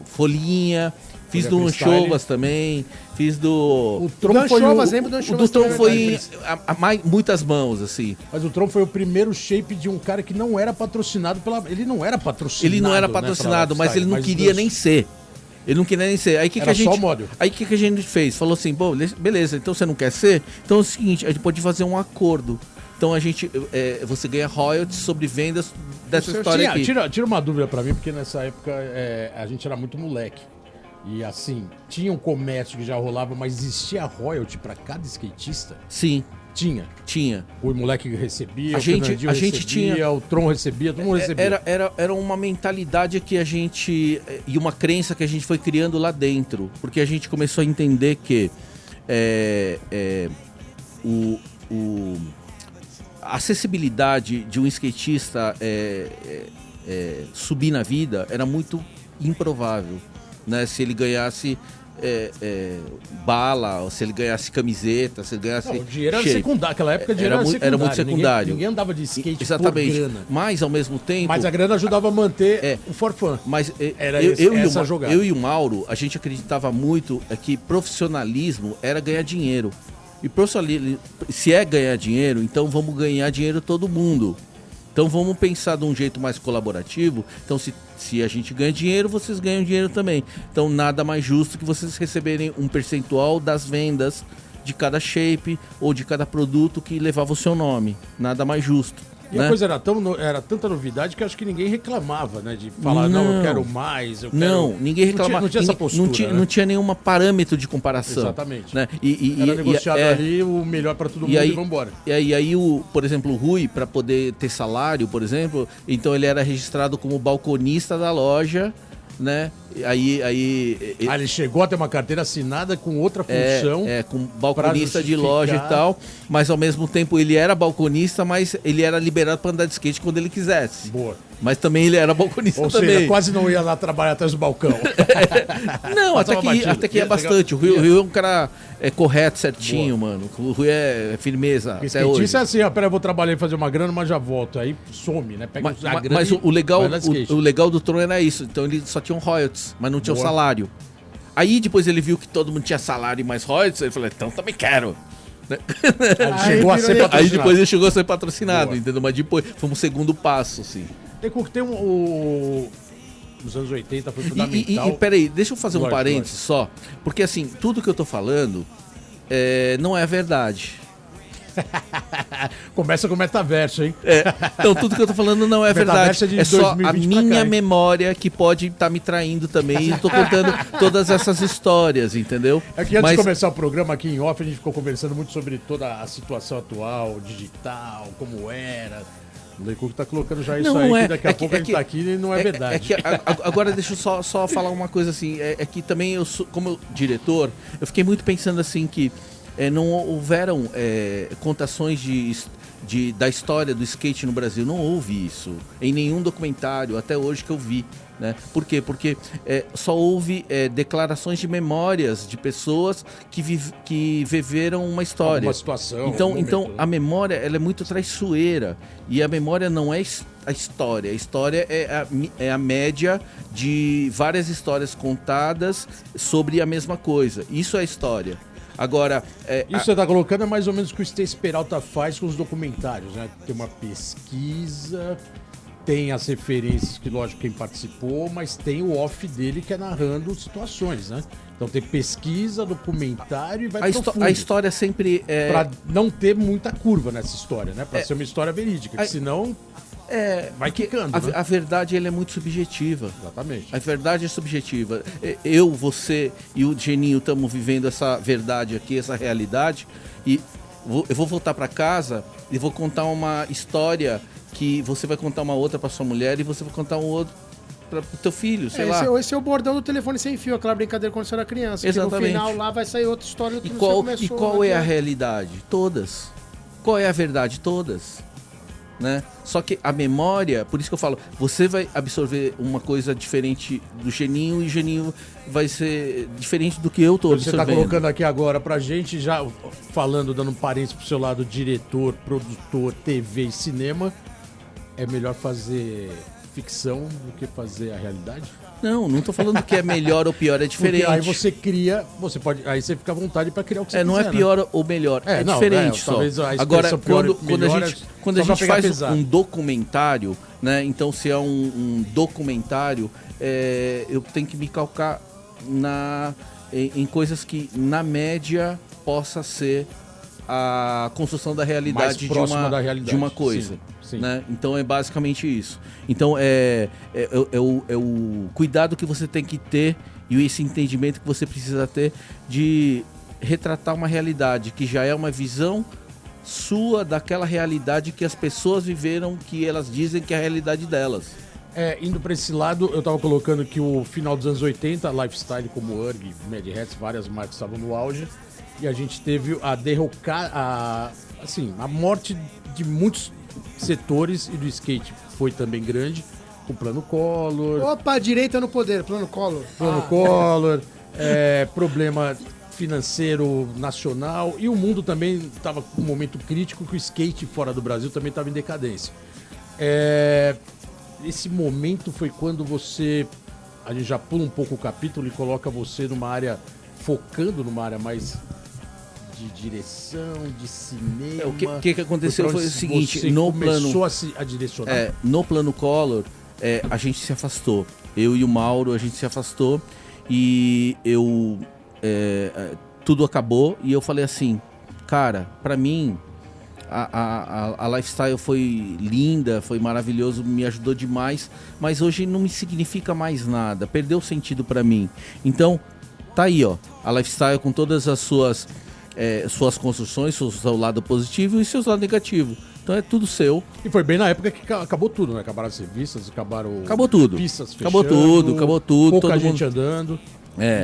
Folhinha. Fiz do Anchovas também, fiz do... O Tron foi o do Tron foi muitas mãos, assim. Mas o Tron foi o primeiro shape de um cara que não era patrocínado pela... Ele não era patrocinado. Ele não era patrocinado, né, mas ele não queria nem ser. Ele não queria nem ser. Aí que a gente, só móvel. Aí que a gente fez? Falou assim, bom, beleza, então você não quer ser? Então é o seguinte, a gente pode fazer um acordo. Então a gente, você ganha royalties sobre vendas dessa história aqui. Tira uma dúvida pra mim, porque nessa época a gente era muito moleque. E assim, tinha um comércio que já rolava, mas existia royalty pra cada skatista? Sim. Tinha. O moleque recebia, a gente tinha, o Tron recebia, todo mundo recebia. Era uma mentalidade que a gente, e uma crença que a gente foi criando lá dentro. Porque a gente começou a entender que a acessibilidade de um skatista subir na vida era muito improvável. Né, se ele ganhasse bala, ou se ele ganhasse camiseta, se ele ganhasse... Não, o dinheiro era secundário, naquela época o dinheiro era muito secundário. Ninguém andava de skate exatamente, por grana. Mas ao mesmo tempo... Mas a grana ajudava a manter o for fun. Mas jogada. Eu e o Mauro, a gente acreditava muito que profissionalismo era ganhar dinheiro. E profissionalismo, se é ganhar dinheiro, então vamos ganhar dinheiro todo mundo. Então vamos pensar de um jeito mais colaborativo. Então se a gente ganha dinheiro, vocês ganham dinheiro também. Então nada mais justo que vocês receberem um percentual das vendas de cada shape ou de cada produto que levava o seu nome. Nada mais justo. E a coisa era tanta novidade que acho que ninguém reclamava, né? De falar, não, eu quero mais, eu quero... Não, ninguém reclamava. Não tinha essa postura, não tinha nenhum parâmetro de comparação. Exatamente. Né? Era negociado ali o melhor para todo mundo e vambora. E aí, por exemplo, o Rui, para poder ter salário, por exemplo, então ele era registrado como balconista da loja né? Ele chegou a ter uma carteira assinada com outra função. Com balconista de loja e tal, mas ao mesmo tempo ele era balconista, mas ele era liberado para andar de skate quando ele quisesse. Boa. Mas também ele era balconista Ou também. seja, quase não ia lá trabalhar atrás do balcão. Não, até que ia bastante. O Rui é um cara correto, certinho, Boa. mano. O Rui é firmeza Porque até hoje. Isso é assim, ó, peraí, eu vou trabalhar e fazer uma grana, mas já volto. Aí some, né? Pega a grana Mas e o legal, vai lá de skate. o legal do Tron era isso. Então ele só tinha um royalties, mas não tinha o Boa. salário. Aí depois ele viu que todo mundo tinha salário e mais royalties, ele falou, então também quero. Aí chegou a ser virou- patrocinado. Aí depois ele chegou a ser patrocinado, Boa. entendeu? Mas depois foi um segundo passo, assim. Tem nos anos 80 foi E fundamental. peraí, deixa eu fazer um Lógico, parênteses só. Porque assim, tudo que eu tô falando não é verdade. Começa com o metaverso, hein? Então tudo que eu tô falando não é Metaverso verdade. é de É só a 2020 pra minha cá, hein? memória que pode estar me traindo também. E eu tô contando todas essas histórias, entendeu? É que antes Mas- de começar o programa aqui em off, a gente ficou conversando muito sobre toda a situação atual, digital, como era. O Leico que tá colocando já isso aí, que daqui a pouco a gente tá aqui e não é verdade. Agora deixa eu só falar uma coisa assim. É que também eu sou, como diretor, eu fiquei muito pensando assim que não houveram contações da história do skate no Brasil. Não houve isso em nenhum documentário até hoje que eu vi. Né? Por quê? Porque só houve declarações de memórias de pessoas que viveram uma história. Uma situação. Então, um então momento, a memória ela é muito traiçoeira. E a memória não é a história. A história é a média de várias histórias contadas sobre a mesma coisa. Isso é história. Agora, Isso que você tá colocando é mais ou menos o que o Stacy Peralta faz com os documentários, né? Tem uma pesquisa, tem as referências que, lógico, quem participou, mas tem o off dele que é narrando situações, né? Então tem pesquisa, documentário e vai pro fundo. a história sempre é... Pra não ter muita curva nessa história, né? Pra ser uma história verídica, que senão vai quicando, né? A verdade ela é muito subjetiva. Exatamente. A verdade é subjetiva. Eu, você e o Geninho estamos vivendo essa verdade aqui, essa realidade. E eu vou voltar para casa e vou contar uma história que você vai contar uma outra para sua mulher e você vai contar um outro para o teu filho, sei lá. Esse é o bordão do telefone sem fio, aquela brincadeira quando você era criança. Exatamente. Que no final lá vai sair outra história do que E você qual começou. é a realidade? Todas. Qual é a verdade? Todas. Né? Só que a memória, por isso que eu falo, você vai absorver uma coisa diferente do Geninho e o Geninho vai ser diferente do que eu tô Você absorvendo. tá colocando aqui agora pra gente, já falando, dando um parênteses pro seu lado, diretor, produtor, TV e cinema, é melhor fazer ficção do que fazer a realidade? Não tô falando que é melhor ou pior, é diferente. Porque aí você cria, aí você fica à vontade pra criar o que você Não quiser, é pior ou melhor, é diferente só. talvez a Agora, expressão pior e quando melhor a gente só pra pegar faz pesado. um documentário, né? Então, se é um documentário, eu tenho que me calcar em coisas que, na média, possa ser a construção da realidade, Mais próxima da realidade, de uma coisa. sim. Né? Então é basicamente isso. Então é o cuidado que você tem que ter e esse entendimento que você precisa ter de retratar uma realidade que já é uma visão sua daquela realidade que as pessoas viveram, que elas dizem que é a realidade delas. Indo pra esse lado, eu tava colocando que o final dos anos 80, Lifestyle como URG, Mad Hats, várias marcas estavam no auge, e a gente teve a morte de muitos setores, e do skate foi também grande, com o Plano Collor, Opa, a direita no poder, plano Collor. Collor, problema financeiro nacional, e o mundo também estava com um momento crítico que o skate fora do Brasil também estava em decadência. Esse momento foi quando a gente já pula um pouco o capítulo e coloca você numa área, focando numa área mais de direção, de cinema. O que aconteceu foi o seguinte, você no começou plano a direcionar. no Plano Collor, a gente se afastou. Eu e o Mauro, a gente se afastou e tudo acabou e eu falei assim, cara, pra mim a Lifestyle foi linda, foi maravilhoso, me ajudou demais, mas hoje não me significa mais nada, perdeu sentido pra mim. Então, tá aí, ó, a Lifestyle com todas as suas construções, seu lado positivo e seu lado negativo. Então é tudo seu. E foi bem na época que acabou tudo, né? Acabaram as revistas, Acabou tudo. pistas Acabou fechando, tudo. pouca Todo gente mundo... andando,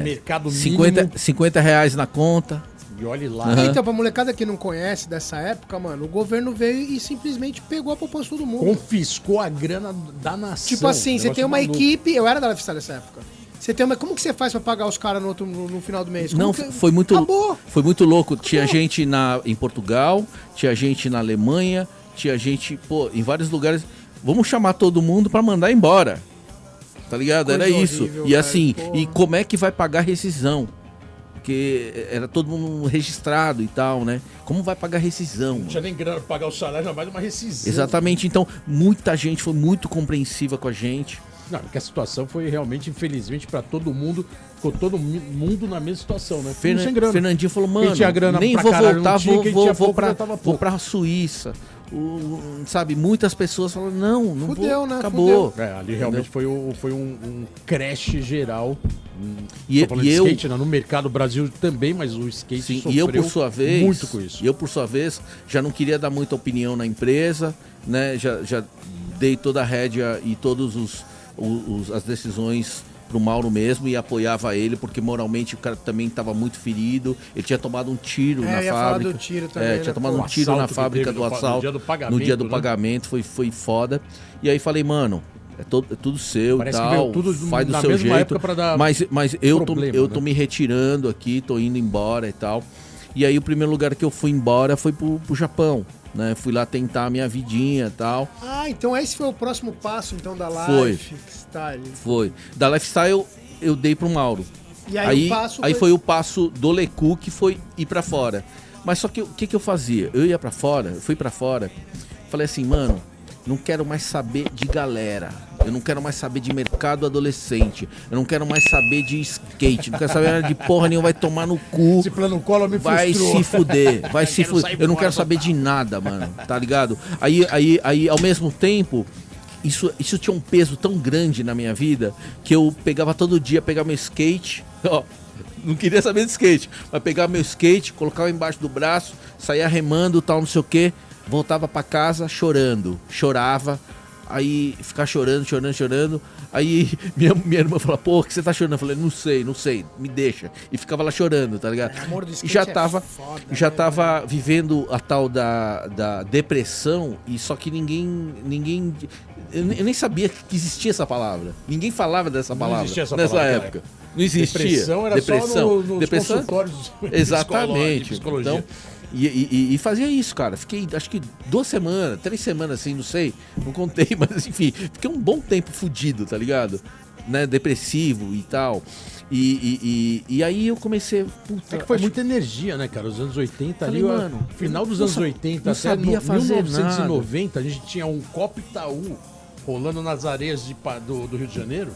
mercado 50, mínimo. 50 reais na conta. E olhe lá. Então, pra molecada que não conhece dessa época, mano, o governo veio e simplesmente pegou a poupança de todo mundo. Confiscou a grana da nação. Tipo assim, você Negócio tem uma maluco. equipe... Eu era da Lifestyle nessa época. Você tem uma... Como que você faz pra pagar os caras no final do mês? Como Não, que... foi muito Acabou. Foi muito louco. Tinha gente em Portugal, tinha gente na Alemanha, tinha gente, em vários lugares. Vamos chamar todo mundo pra mandar embora. Tá ligado? Coisa Era isso. horrível, E velho, assim, porra. e como é que vai pagar a rescisão? Porque era todo mundo registrado e tal, né? Como vai pagar a rescisão? Não tinha nem grana pra pagar o salário, não mais uma rescisão. Exatamente. Então, muita gente foi muito compreensiva com a gente. Não, porque a situação foi realmente, infelizmente, pra todo mundo. Ficou todo mundo na mesma situação, né? Tudo sem grana. Fernandinho falou, Quem mano, tinha grana nem pra vou caralho voltar, não tinha, quem tinha pouco já tava vou pouco. pra Suíça. Sabe, muitas pessoas falaram, não Fudeu, vou, né? acabou. Ali realmente foi um crash geral. E Tô falando de eu- skate, né? No mercado Brasil também, mas o skate Sim, sofreu e eu por sua vez, muito com isso. já não queria dar muita opinião na empresa, né? Já dei toda a rédea e todas as decisões pro Mauro mesmo e apoiava ele, porque moralmente o cara também estava muito ferido. Ele tinha tomado um tiro na eu ia falar fábrica. do tiro também, tinha né? tomado O um tiro na assalto que fábrica teve do no assalto. dia do pagamento, No dia do né? pagamento, foi foda. E aí falei, mano, é tudo seu Parece e que tal, veio tudo faz do na seu mesma jeito. época pra dar Mas eu problema, tô né? me retirando aqui, tô indo embora e tal. E aí o primeiro lugar que eu fui embora foi pro Japão, né? Fui lá tentar a minha vidinha e tal. Ah, então esse foi o próximo passo, então, da Foi. Lifestyle. Foi. Da Lifestyle eu dei pro Mauro. E aí, o passo aí foi o passo do Lecu, que foi ir pra fora. Mas só que o que eu fazia? Eu ia pra fora, eu fui pra fora, falei assim, mano, não quero mais saber de galera. Eu não quero mais saber de mercado adolescente. Eu não quero mais saber de skate. Não quero saber nada de porra nenhuma, vai tomar no cu. Esse plano Collor me Vai frustrou. se fuder, vai se Quero fuder. sair Eu não fora quero saber total. de nada, mano, tá ligado? Aí ao mesmo tempo, isso tinha um peso tão grande na minha vida que eu pegava todo dia, pegava meu skate, ó, não queria saber de skate, mas pegava meu skate, colocava embaixo do braço, saía remando, tal, não sei o que, voltava pra casa chorava. Aí ficava chorando. Aí minha irmã falou, pô, o que você tá chorando? Eu falei, não sei, me deixa. E ficava lá chorando, tá ligado? Amor do E skate já é tava, foda, já né, tava vivendo a tal da depressão, e só que ninguém. Eu nem sabia que existia essa palavra. Ninguém falava dessa palavra existia essa nessa palavra, época. Não existia. Depressão era só nos Depressão. consultórios Exatamente. de psicologia. Então, e fazia isso, cara. Fiquei, acho que 2 semanas, 3 semanas assim, não sei. Não contei, mas enfim. Fiquei um bom tempo fudido, tá ligado? Né? Depressivo e tal. E aí eu comecei... Puta, É que foi acho- muita energia, né, cara? Os anos 80 Falei, ali, mano, final dos não anos sa- 80 não até sabia fazer 1990, a gente tinha um Copa Itaú rolando nas areias do Rio de Janeiro,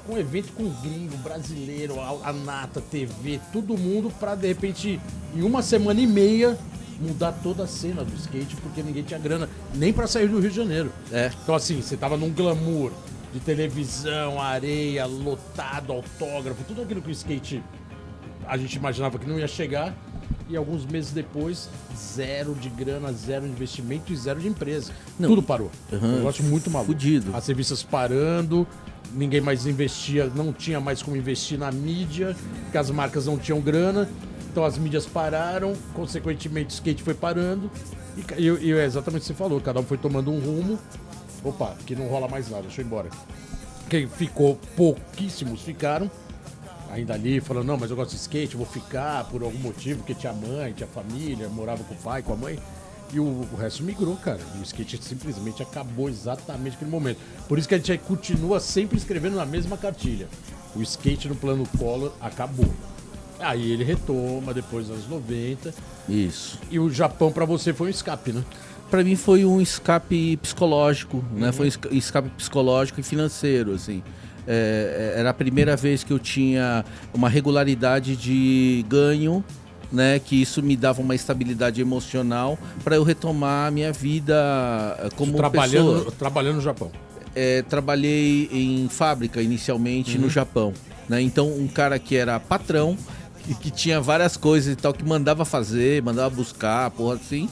com um evento com gringo, brasileiro, a Nata, TV, todo mundo pra, de repente, em uma semana e meia, mudar toda a cena do skate, porque ninguém tinha grana nem pra sair do Rio de Janeiro. É. Então, assim, você tava num glamour de televisão, areia, lotado, autógrafo, tudo aquilo que o skate a gente imaginava que não ia chegar. E alguns meses depois, zero de grana, zero de investimento e zero de empresa. Não, Tudo parou. Aham, Um negócio muito maluco. fudido. As revistas parando, ninguém mais investia, não tinha mais como investir na mídia, porque as marcas não tinham grana. Então as mídias pararam, consequentemente o skate foi parando. E é exatamente o que você falou, cada um foi tomando um rumo. Opa, que não rola mais nada, deixa eu ir embora. Quem ficou, pouquíssimos ficaram. Ainda ali, falando, não, mas eu gosto de skate, eu vou ficar por algum motivo, porque tinha mãe, tinha família, morava com o pai, com a mãe. E o resto migrou, cara. E o skate simplesmente acabou exatamente naquele momento. Por isso que a gente continua sempre escrevendo na mesma cartilha. O skate no plano Collor acabou. Aí ele retoma depois dos anos 90. Isso. E o Japão pra você foi um escape, né? Pra mim foi um escape psicológico, né? Foi um escape psicológico e financeiro, assim. Era a primeira vez que eu tinha uma regularidade de ganho, né? Que isso me dava uma estabilidade emocional para eu retomar a minha vida como pessoa. Trabalhando no Japão. Trabalhei em fábrica inicialmente no Japão, né? Então um cara que era patrão, que tinha várias coisas e tal, que mandava fazer, mandava buscar, porra assim.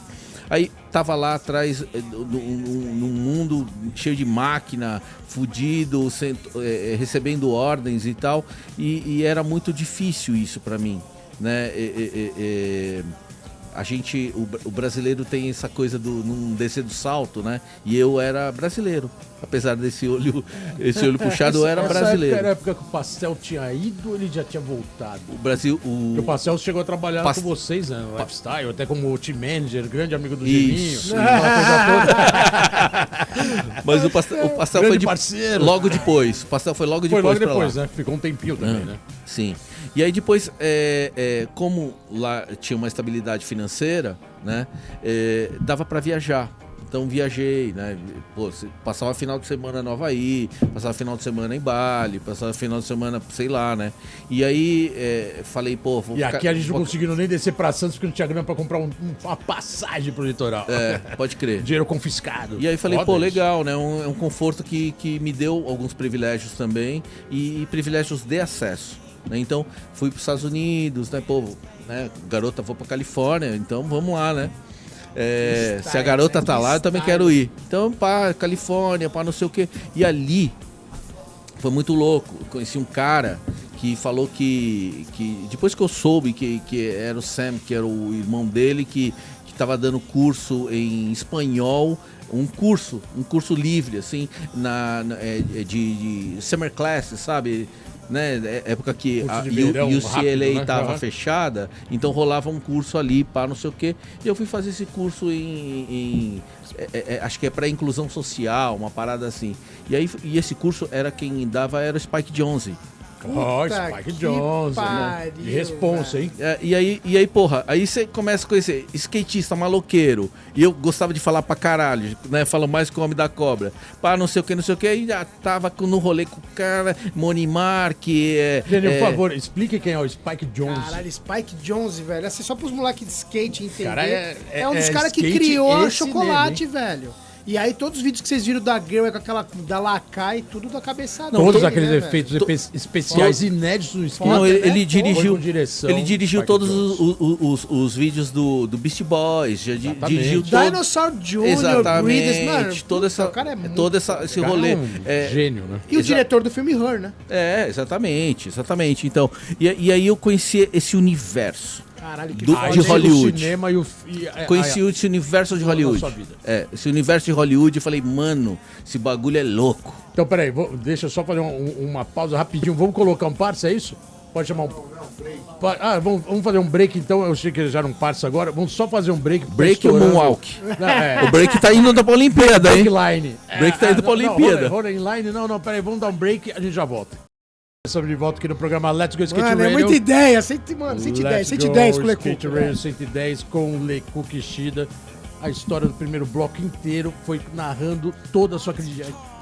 Aí tava lá atrás num mundo cheio de máquina, fudido, recebendo ordens e tal, e era muito difícil isso para mim, né? O brasileiro tem essa coisa do não descer do salto, né? E eu era brasileiro. Apesar desse olho puxado, eu era brasileiro. Era a época que o Pastel tinha ido ou ele já tinha voltado? O Brasil... O Pastel chegou a trabalhar com vocês, né? No Lifestyle, até como team manager, grande amigo do Geninho. Mas o Pastel foi parceiro. Logo depois. O Pastel foi logo depois. Foi logo depois, né? Ficou um tempinho também, né? Sim. E aí depois, como lá tinha uma estabilidade financeira, né? Dava para viajar. Então viajei, né? Pô, passava final de semana no Havaí, passava final de semana em Bali, passava final de semana, sei lá, né? E aí falei, pô... E aqui a gente não conseguiu nem descer pra Santos porque não tinha grana pra comprar uma passagem pro litoral. Pode crer. Dinheiro confiscado. E aí falei, pô, legal, né? É um conforto que me deu alguns privilégios também e privilégios de acesso. Né? Então fui pros Estados Unidos, né? Pô, né? Garota, vou pra Califórnia, então vamos lá, né? Se a garota tá lá, eu também quero ir. Então, pá, Califórnia, pá, não sei o quê. E ali foi muito louco. Eu conheci um cara que falou que depois que eu soube que era o Sam, que era o irmão dele, que tava dando curso em espanhol, um curso livre, assim, de summer class, sabe? Né? Época que a UCLA estava fechada, então rolava um curso ali para não sei o quê. E eu fui fazer esse curso acho que é para inclusão social, uma parada assim. E esse curso quem dava era o Spike Jonze. Spike Jonze, né? De responsa, hein? E aí, porra, aí você começa a conhecer skatista maloqueiro. E eu gostava de falar pra caralho, né? Falo mais que o Homem da Cobra. Pá, não sei o que. E já tava no rolê com o cara, Monimar, que Gênio, por favor, explique quem é o Spike Jonze. Caralho, Spike Jonze, velho. Assim, só pros moleques de skate entender. Cara, é um dos caras que criou a chocolate, velho. E aí todos os vídeos que vocês viram da Girl com aquela da Lacai, tudo da cabeça dele. Todos aqueles efeitos especiais inéditos no skate. Não, ele dirigiu todos os vídeos do Beast Boys, já dirigiu Dinosaur Jr., Breeders, mano. Todo esse rolê. Gênio, né? E o diretor do filme Her, né? Exatamente. Então, e aí eu conheci esse universo. Caralho, que de Hollywood. Cinema Conheci esse universo de Hollywood. Esse universo de Hollywood, eu falei, mano, esse bagulho é louco. Então, peraí, deixa eu só fazer uma pausa rapidinho. Vamos colocar um parça, é isso? Pode chamar um... vamos fazer um break, então. Eu achei que já era um parça agora. Vamos só fazer um break. Break ou Moonwalk? O break tá indo pra Olimpíada, hein? Line. Break tá indo pra Olimpíada. Roda in line. Não, peraí, vamos dar um break, a gente já volta. Estamos de volta aqui no programa Let's Go Skate Radio. É muita ideia, 110 com o Leku. Skate Radio 110 com o Leku Kishida. A história do primeiro bloco inteiro foi narrando toda a sua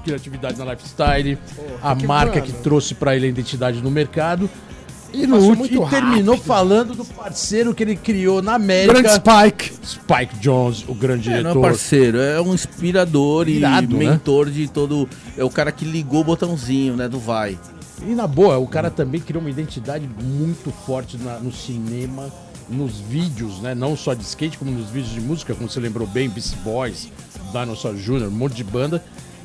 criatividade na lifestyle, a marca que trouxe para ele a identidade no mercado. E no último terminou falando do parceiro que ele criou na América. Grande Spike Jonze, o grande diretor. Não é parceiro, é um inspirador e mentor, né? De todo... É o cara que ligou o botãozinho, né, do Vai. E na boa, o cara também criou uma identidade muito forte no cinema, nos vídeos, né? Não só de skate, como nos vídeos de música, como você lembrou bem, Beast Boys, Dinosaur Jr., um monte de banda.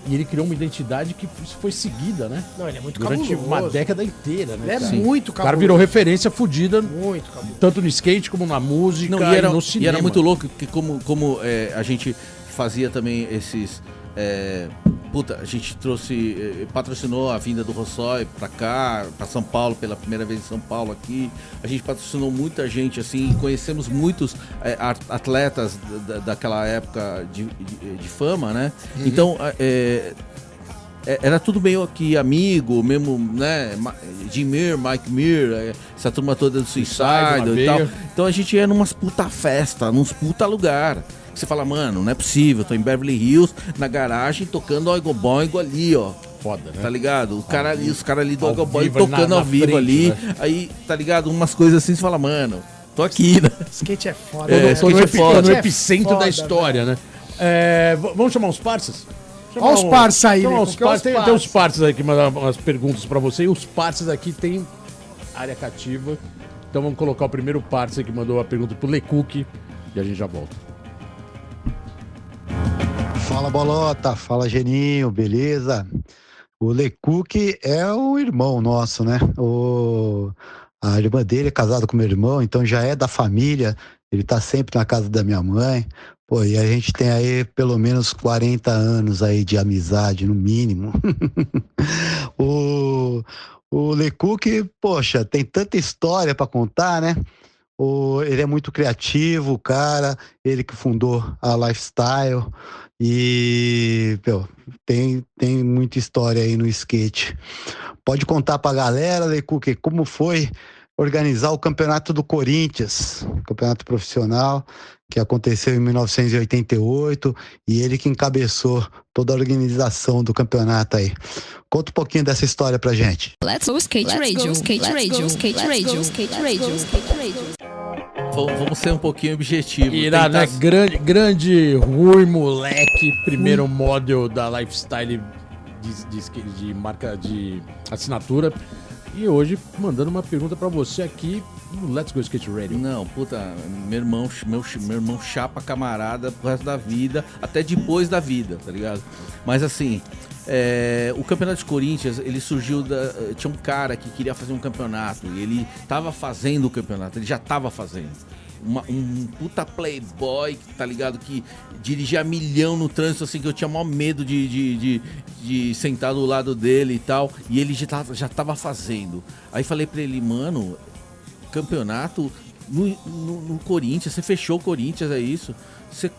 E ele criou uma identidade que foi seguida, né? Não, ele é muito durante cabuloso. Uma década inteira, né? Ele é muito cabuloso. O cara virou referência fodida. Muito cabuloso. Tanto no skate como na música e no cinema. E era muito louco, que como a gente fazia também esses... a gente patrocinou a vinda do Rossói pra cá, pra São Paulo, pela primeira vez em São Paulo aqui. A gente patrocinou muita gente, assim, conhecemos muitos atletas daquela época de fama, né? Uhum. Então, era tudo meio que amigo, mesmo, né? Jim Mir, Mike Mir, essa turma toda do Suicide e tal. Então a gente ia numas puta festa, nos puta lugar. Você fala, mano, não é possível, tô em Beverly Hills, na garagem, tocando Oingo Boingo ali, ó. Foda, né? Tá ligado? Os caras ali do Oingo Boingo tocando ao vivo frente, ali. Né? Aí, tá ligado? Umas coisas assim, você fala, mano, tô aqui, né? Skate é foda. Tô no epicentro da história, né? Vamos chamar uns parceiros? Olha os parceiros aí, né? Tem uns parceiros aí que mandaram umas perguntas pra você. E os parceiros aqui tem área cativa. Então vamos colocar o primeiro parceiro que mandou a pergunta pro Lecook e a gente já volta. Fala Bolota, fala Geninho, beleza? O Lecook é o irmão nosso, né? A irmã dele é casada com meu irmão, então já é da família. Ele tá sempre na casa da minha mãe. Pô, e a gente tem aí pelo menos 40 anos aí de amizade, no mínimo. O Lecook, poxa, tem tanta história pra contar, né? Ele é muito criativo, o cara, ele que fundou a Lifestyle e tem muita história aí no skate. Pode contar pra galera, Lecook, como foi organizar o campeonato do Corinthians, campeonato profissional, que aconteceu em 1988, e ele que encabeçou toda a organização do campeonato aí. Conta um pouquinho dessa história pra gente. Let's go skate radio, skate radio, skate radio, skate radio, skate radio. Vamos ser um pouquinho objetivo. Irado, né? Grande Rui, moleque, primeiro model da Lifestyle de marca de assinatura. E hoje mandando uma pergunta pra você aqui no Let's Go Skate Radio. Não, puta, meu irmão chapa camarada pro resto da vida, até depois da vida, tá ligado? Mas assim, o campeonato de Corinthians, ele surgiu tinha um cara que queria fazer um campeonato e ele tava fazendo o campeonato, ele já tava fazendo. Um puta playboy, tá ligado? Que dirigia a milhão no trânsito, assim, que eu tinha maior medo de sentar do lado dele e tal. E ele já tava fazendo. Aí falei pra ele, mano, campeonato no Corinthians, você fechou o Corinthians, é isso? Você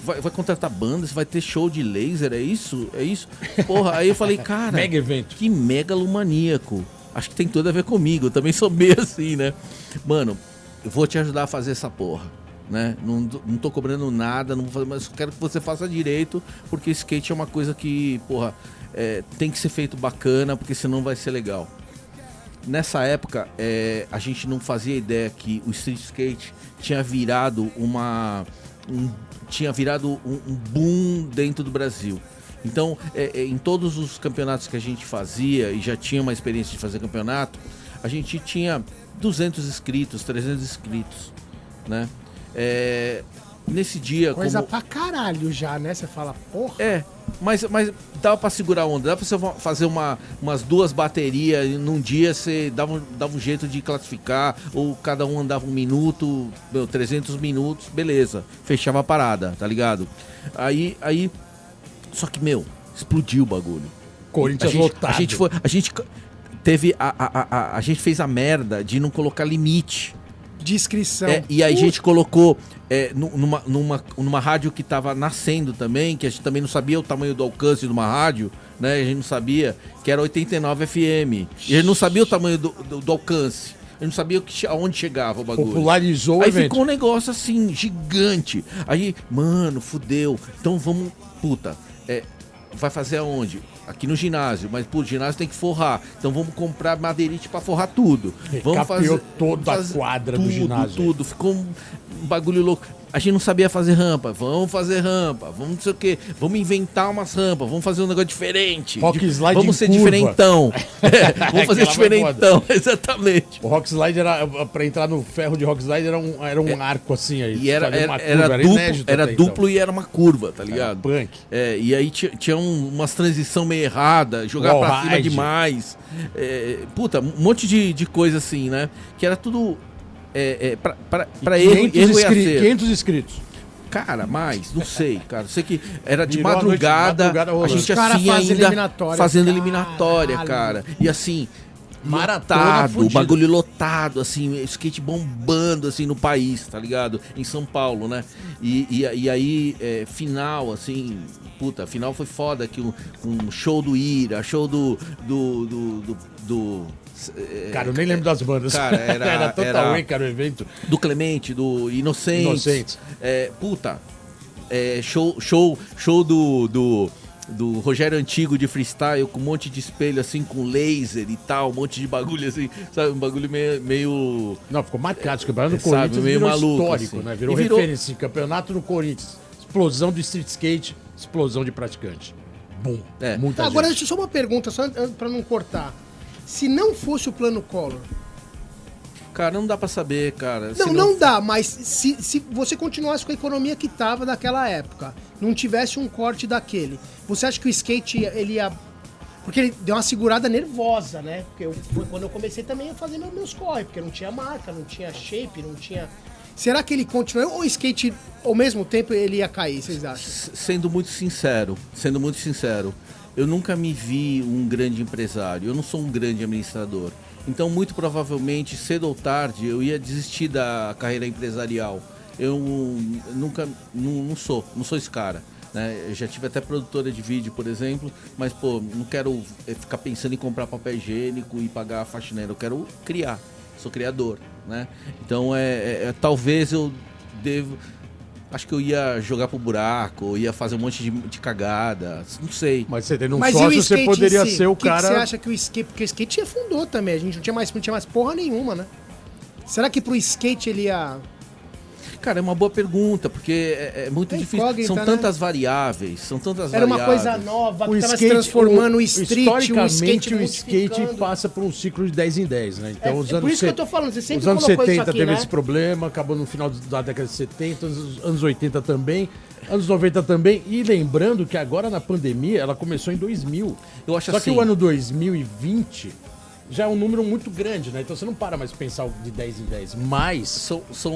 vai contratar banda, você vai ter show de laser, é isso? É isso? Porra, aí eu falei, cara, mega evento. Que megalomaníaco. Acho que tem tudo a ver comigo, eu também sou meio assim, né? Mano, eu vou te ajudar a fazer essa porra, né? Não tô cobrando nada, não vou fazer, mas quero que você faça direito, porque skate é uma coisa que, porra, tem que ser feito bacana, porque senão vai ser legal. Nessa época, a gente não fazia ideia que o street skate tinha virado um boom dentro do Brasil. Então, em todos os campeonatos que a gente fazia, e já tinha uma experiência de fazer campeonato, a gente tinha 200 inscritos, 300 inscritos, né? Nesse dia... Coisa pra caralho já, né? Você fala, porra... Mas dava pra segurar a onda, dava pra você fazer umas 2 baterias, num dia você dava um jeito de classificar, ou cada um andava 1 minuto, 300 minutos, beleza, fechava a parada, tá ligado? Aí só que, explodiu o bagulho. Corinthians lotado. A gente fez a merda de não colocar limite de inscrição. E aí a gente colocou numa rádio que tava nascendo também, que a gente também não sabia o tamanho do alcance de uma rádio, né? A gente não sabia, que era 89 FM. E a gente não sabia o tamanho do alcance. A gente não sabia aonde chegava o bagulho. Popularizou o evento. evento. Aí ficou um negócio assim, gigante. Aí, mano, fudeu. Então vamos, vai fazer aonde? Aqui no ginásio, mas o ginásio tem que forrar. Então vamos comprar madeirite pra forrar tudo. Vamos fazer toda a quadra do ginásio. Tudo. Ficou um bagulho louco. A gente não sabia fazer rampa. Vamos fazer rampa. Vamos não sei o quê. Vamos inventar umas rampas. Vamos fazer um negócio diferente. Rock slide vamos ser curva. Diferentão. Vamos fazer diferentão. Exatamente. O rock slide era, pra entrar no ferro de rock slide, era um arco assim aí. E era duplo e era uma curva, tá ligado? Era punk. E aí tinha umas transição meio errada, jogar wall pra cima ride. demais. Um monte de coisa assim, né? Que era tudo pra erro e acerto. 500 inscritos. Cara, não sei, cara. Sei que era de Virou madrugada, a gente Os cara assim fazem ainda eliminatória. fazendo Caralho. eliminatória, cara. E assim, Maratona lotado, fudida. bagulho lotado, assim, skate bombando, assim, no país, tá ligado? Em São Paulo, né? E aí, final, assim, final foi foda, que um show do Ira, show do Cara, eu nem lembro das bandas. Cara, era Total cara, o evento. Do Clemente, do Inocentes. Show do Rogério Antigo de freestyle, com um monte de espelho assim, com laser e tal, um monte de bagulho assim, sabe? Um bagulho meio... Não, ficou marcado. O campeonato do sabe, Corinthians meio virou maluco, histórico, assim. né? Virou E referência. Campeonato do Corinthians. Explosão do street skate, explosão de praticante. Bum. Muita Agora, gente. deixa eu só uma pergunta, só pra não cortar. Se não fosse o plano Collor, Cara, não dá pra saber, cara. Não dá, mas se você continuasse com a economia que tava naquela época, não tivesse um corte daquele, você acha que o skate, ele ia... Porque ele deu uma segurada nervosa, né? Porque foi quando eu comecei também a fazer meus corre, porque não tinha marca, não tinha shape, não tinha... Será que ele continuou ou o skate, ao mesmo tempo, ele ia cair, vocês acham? Sendo muito sincero, eu nunca me vi um grande empresário, eu não sou um grande administrador. Então, muito provavelmente, cedo ou tarde, eu ia desistir da carreira empresarial. Eu nunca, não sou esse cara. Né? Eu já tive até produtora de vídeo, por exemplo, mas, pô, não quero ficar pensando em comprar papel higiênico e pagar a faxineira, eu quero criar, sou criador, né? Então, talvez eu devo... Acho que eu ia jogar pro buraco, ou ia fazer um monte de cagada, não sei. Mas você tendo um sócio, você poderia ser o cara... O que você acha que o skate... Porque o skate afundou também, a gente não tinha mais porra nenhuma, né? Será que pro skate ele ia... Cara, é uma boa pergunta, porque é muito difícil. São tantas variáveis, Era uma coisa nova, que estava se transformando o street, historicamente, o skate passa por um ciclo de 10 em 10, né? Então, por isso que eu tô falando, você sempre os anos 70 aqui, teve, né? esse problema, acabou no final da década de 70, anos 80 também, anos 90 também, e lembrando que agora na pandemia, ela começou em 2000. Eu acho Só assim, que o ano 2020... já é um número muito grande, né? Então você não para mais pensar de 10 em 10. Mas,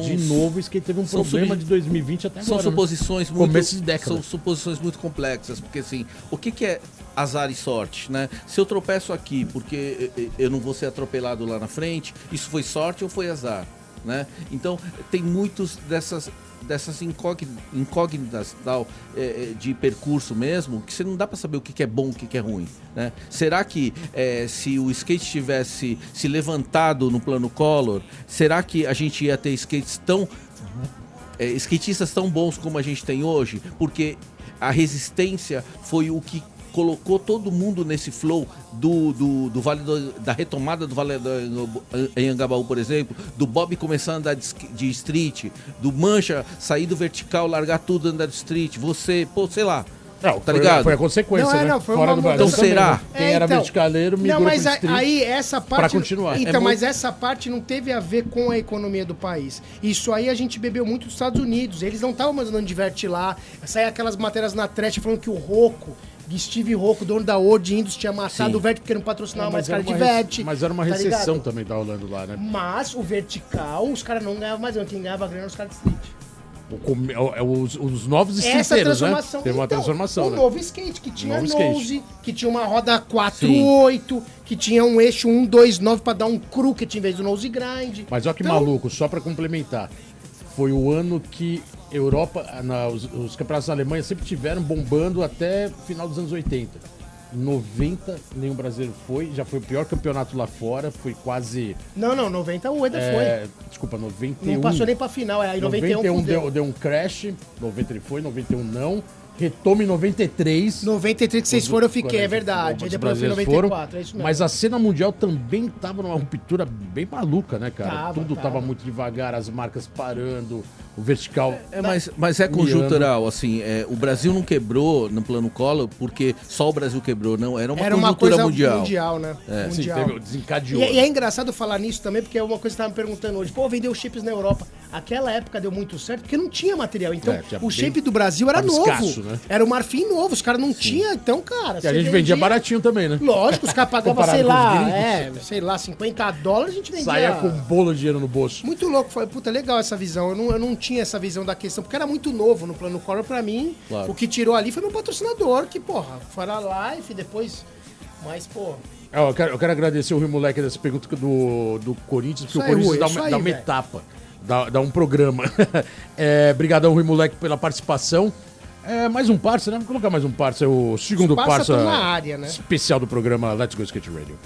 de novo, isso que teve um problema de 2020 até agora. São suposições muito... Começo de década. São suposições muito complexas, porque assim, o que é azar e sorte, né? Se eu tropeço aqui porque eu não vou ser atropelado lá na frente, isso foi sorte ou foi azar, né? Então, tem muitos dessas incógnitas tal, de percurso mesmo, que você não dá para saber o que é bom, o que é ruim, né? Será que se o skate tivesse se levantado no plano Collor, será que a gente ia ter skatistas tão bons como a gente tem hoje? Porque a resistência foi o que colocou todo mundo nesse flow do Vale da retomada do Vale do Anhangabaú, por exemplo, do Bob começar a andar de street, do Mancha sair do vertical, largar tudo, andar de street, você, pô, sei lá. Não, tá ligado? Foi a consequência, né? Foi fora do Brasil. Então será? Quem era verticaleiro migrou pro street aí essa parte... pra continuar. Mas essa parte não teve a ver com a economia do país. Isso aí a gente bebeu muito dos Estados Unidos. Eles não estavam mais andando de vert lá. Saíam aquelas matérias na trash falando que o Rocco, Steve Rocco, dono da Old Indus, tinha matado o Vert porque não patrocinava mais cara de Vert. Mas era uma recessão também da rolando lá, né? Mas o vertical, os caras não ganhavam mais grana. Quem ganhava grana era os caras de street. Os novos skateiros, né? Teve uma transformação, né? O novo skate, que tinha nose, que tinha uma roda 4.8, que tinha um eixo 1.2.9 pra dar um crooked em vez do nose grind. Mas olha que maluco, só pra complementar. Foi o ano que Europa, os campeonatos da Alemanha sempre tiveram bombando até final dos anos 80. Em 90, nenhum brasileiro foi. Já foi o pior campeonato lá fora. Foi quase... Não, 90 o Ueda foi. Desculpa, 91. Não passou nem pra final. Aí 91 deu um crash. 90 ele foi, 91 não. Retoma em 93. 93 que vocês foram, eu fiquei, é verdade. Aí depois foi 94, é isso mesmo. Mas a cena mundial também tava numa ruptura bem maluca, né, cara? Tudo tava muito devagar, as marcas parando, o vertical... Mas é conjuntural, assim, o Brasil não quebrou no plano Collor porque só o Brasil quebrou, não. Era uma conjuntura mundial, né? Mundial. Sim, desencadeou. E é engraçado falar nisso também, porque é uma coisa que você tava me perguntando hoje. Pô, vendeu chips na Europa. Aquela época deu muito certo porque não tinha material. Então, o shape do Brasil era novo. Escasso, né? Era o marfim novo, os caras não tinham, então, cara... E a gente vendia baratinho também, né? Lógico, os caras pagavam, sei lá, $50, a gente vendia... Saía com um bolo de dinheiro no bolso. Muito louco, foi, puta, legal essa visão. Eu não tinha essa visão da questão, porque era muito novo no plano Collor pra mim. Claro. O que tirou ali foi meu patrocinador, que, porra, fora a Life, depois... Mas, pô... Eu quero agradecer o Rio Moleque dessa pergunta do Corinthians, porque o Corinthians dá uma etapa, dá um programa. Obrigadão, Rio Moleque, pela participação. Mais um parça, né? Vamos colocar mais um parça, o segundo parça na área, né? Especial do programa Let's Go Skate Radio.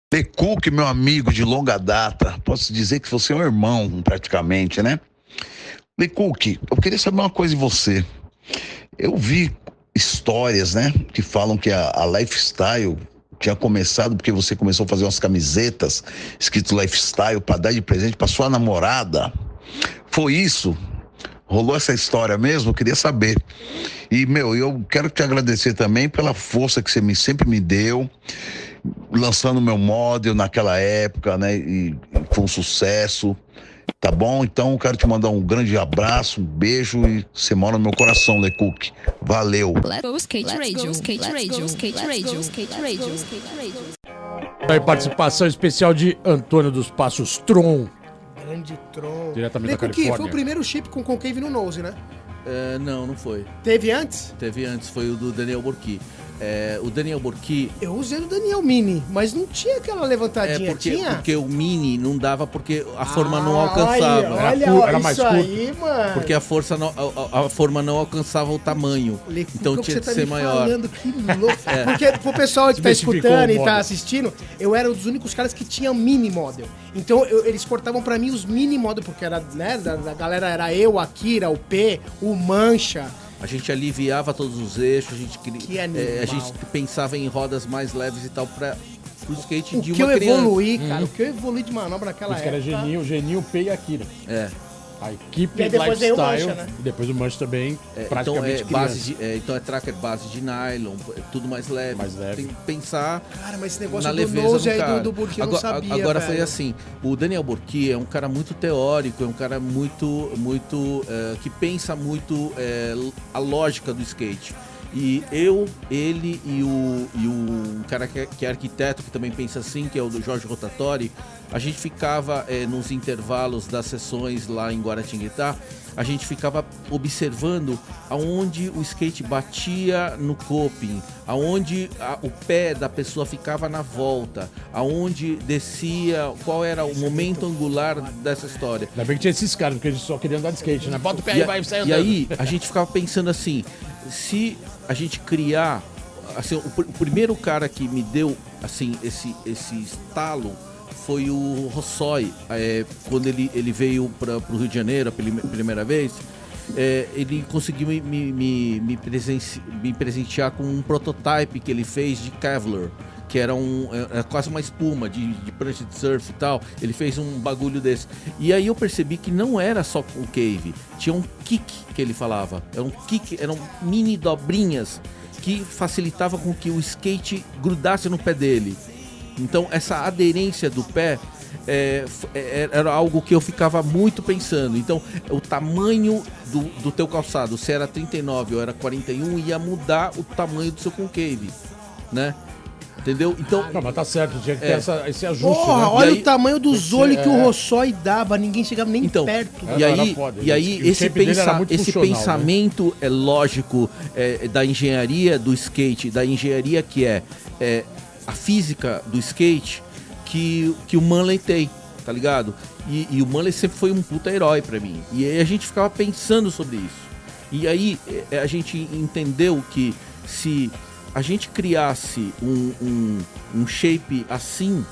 The Cook, meu amigo de longa data, posso dizer que você é um irmão, praticamente, né? The Cook, eu queria saber uma coisa de você. Eu vi histórias, né, que falam que a Lifestyle tinha começado porque você começou a fazer umas camisetas escrito Lifestyle para dar de presente para sua namorada. Foi isso? Rolou essa história mesmo? Eu queria saber. E, meu, eu quero te agradecer também pela força que você sempre me deu, lançando meu model naquela época, né? E foi um sucesso. Tá bom? Então eu quero te mandar um grande abraço, um beijo e você mora no meu coração, Lecook. Valeu. Let's go skate radio, skate radio, skate radio, skate radio, skate radio. Aí, participação especial de Antônio dos Passos Tron, Grande Tron. diretamente da Lecook, Califórnia. foi o primeiro chip com concave no nose, né? Não foi. Teve antes? Teve antes, foi o do Daniel Borghi. O Daniel Borghi... Eu usei o Daniel Mini, mas não tinha aquela levantadinha, tinha? Porque o Mini não dava, porque a forma não alcançava. Olha, Era mais isso curto. aí, mano. Porque a forma não alcançava o tamanho. Lecook, Então o que tinha que você tá ser me maior. falando, que louco. Porque pro pessoal que tá Diversificou escutando o e tá model. assistindo, eu era um dos únicos caras que tinha mini model. Então eles cortavam pra mim os mini model, porque era, né, da galera era eu, a Kira, o P, o Mancha. A gente aliviava todos os eixos, a gente, Que animal. a gente pensava em rodas mais leves e tal para o skate O de que uma eu criança. evoluí, cara, o que eu evoluí de manobra naquela Por isso que época. era Geninho, P e Akira. É. A equipe E aí depois veio o Lifestyle. Mancha, né? E depois o Mancha também, Então praticamente criança. então é tracker base de nylon, tudo mais leve. Mais leve. Tem que pensar Cara, mas esse na negócio do leveza nose do aí cara. do Burki eu não sabia, Agora velho. foi assim, o Daniel Borghi é um cara muito teórico, é um cara muito que pensa muito a lógica do skate. E ele e o cara que é arquiteto, que também pensa assim, que é o do Jorge Rotatori, a gente ficava nos intervalos das sessões lá em Guaratinguetá, a gente ficava observando aonde o skate batia no coping, aonde o pé da pessoa ficava na volta, aonde descia, qual era o momento angular dessa história. Ainda bem que tinha esses caras, porque eles só queriam andar de skate, né? Bota o pé aí, vai sair E andando. aí a gente ficava pensando assim, se a gente criar, assim, o primeiro cara que me deu assim esse estalo foi o Rossoi, quando ele veio para o Rio de Janeiro a primeira vez. Ele conseguiu me presentear com um prototype que ele fez de Kevlar, que era quase uma espuma de prancha de surf e tal. Ele fez um bagulho desse. E aí eu percebi que não era só o cave, tinha um kick que ele falava. Eram mini dobrinhas que facilitava com que o skate grudasse no pé dele. Então essa aderência do pé era algo que eu ficava muito pensando. Então o tamanho do teu calçado, se era 39 ou era 41, ia mudar o tamanho do seu concave, né? Entendeu? Então, Não, mas tá certo, tinha que ter esse ajuste, Porra, né? olha E aí- o tamanho dos Você- olhos que o Rossoi dava, ninguém chegava nem então, perto. Era- e era aí, foda. e aí E o shape dele era muito esse funcional, pensamento é lógico da engenharia do skate, da engenharia que é a física do skate que o Manley tem, tá ligado? E o Manley sempre foi um puta herói pra mim. E aí a gente ficava pensando sobre isso. E aí a gente entendeu que se a gente criasse um shape assim,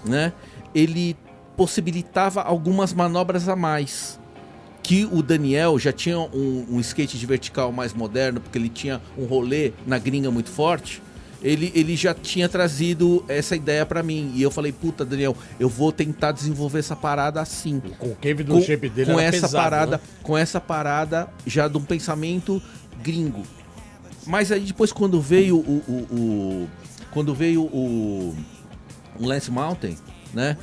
né? Ele possibilitava algumas manobras a mais. Que o Daniel já tinha um skate de vertical mais moderno, porque ele tinha um rolê na gringa muito forte. Ele já tinha trazido essa ideia pra mim. E eu falei, puta, Daniel, eu vou tentar desenvolver essa parada assim. O concave do shape dele com era essa pesado, parada, né? com essa parada já de um pensamento gringo. Mas aí depois quando veio o Lance Mountain, né?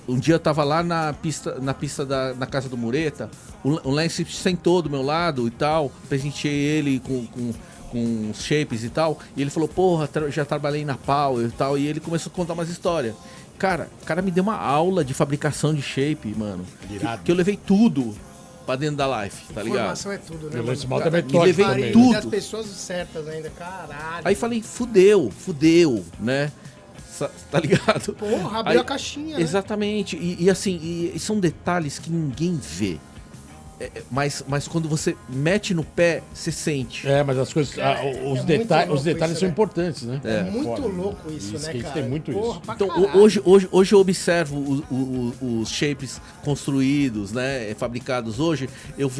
Um dia eu tava lá na pista na casa do Mureta, o Lance sentou do meu lado e tal, presenteei ele com os shapes e tal, e ele falou, porra, já trabalhei na Power e tal, e ele começou a contar umas histórias. Cara, o cara me deu uma aula de fabricação de shape, mano, Irado. que eu levei tudo pra dentro da Life, tá ligado? Informação é tudo, né, E o Lance mano? Mountain é Me metódico levei também, né? tudo. E as pessoas certas ainda, caralho. Aí falei, fudeu, né? Tá ligado? Porra, abriu Aí- a caixinha, né? Exatamente. E assim, e são detalhes que ninguém vê. Mas quando você mete no pé, você sente. Mas as coisas, É os muito detalhes louco isso, são né? importantes, né? É muito Foda. louco isso, E né, skate cara? tem muito Porra, isso. pra Então, caralho. hoje eu observo os shapes construídos, né, fabricados hoje, eu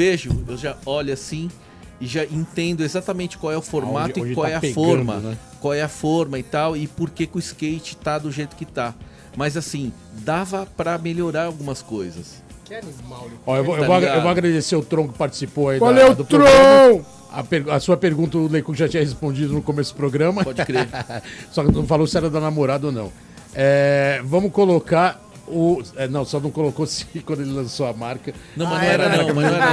já olho assim e já entendo exatamente qual é o formato Onde e qual tá é a pegando, forma, né? qual é a forma e tal, e por que o skate tá do jeito que tá. Mas assim, dava pra melhorar algumas coisas. Que animal. Ó, eu vou agradecer o Tron que participou aí Valeu, do Tron! programa. A sua pergunta o Lecuc já tinha respondido no começo do programa. Pode crer. Só que não falou se era da namorada ou não. Vamos colocar não, só não colocou se quando ele lançou a marca. Não, mas não era da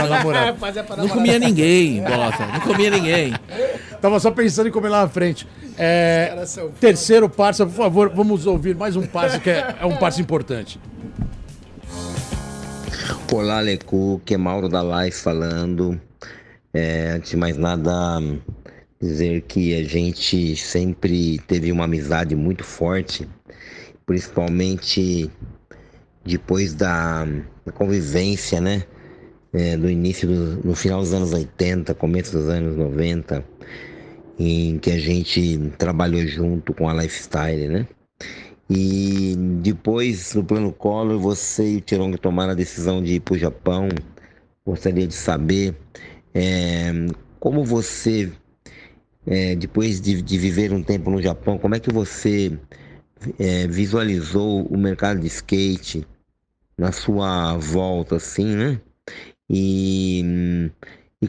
namorada. Não comia ninguém, Bolota. Não comia ninguém. Tava só pensando em comer lá na frente. Terceiro parça, por favor, vamos ouvir mais um parça que é um parça importante. Olá, Lecuc, é Mauro da Live falando. Antes de mais nada, dizer que a gente sempre teve uma amizade muito forte, principalmente depois da convivência, né? Do início, no final dos anos 80, começo dos anos 90, em que a gente trabalhou junto com a Lifestyle, né? E depois, no plano Collor, você e o Tirong tomaram a decisão de ir para o Japão. Gostaria de saber como você, depois de viver um tempo no Japão, como é que você visualizou o mercado de skate na sua volta, assim, né? E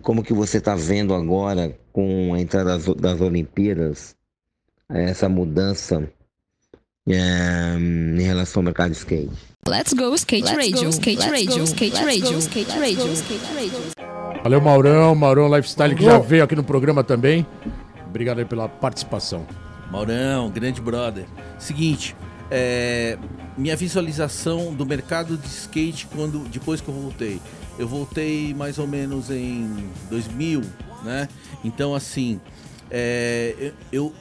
como que você está vendo agora, com a entrada das Olimpíadas, essa mudança em relação ao mercado de skate? Let's go skate radio, skate radio, skate radio, skate radio, skate radio. Valeu, Maurão Lifestyle, que já veio aqui no programa também. Obrigado aí pela participação. Maurão, grande brother. Seguinte, minha visualização do mercado de skate depois que eu voltei. Eu voltei mais ou menos em 2000, né? Então, assim, eu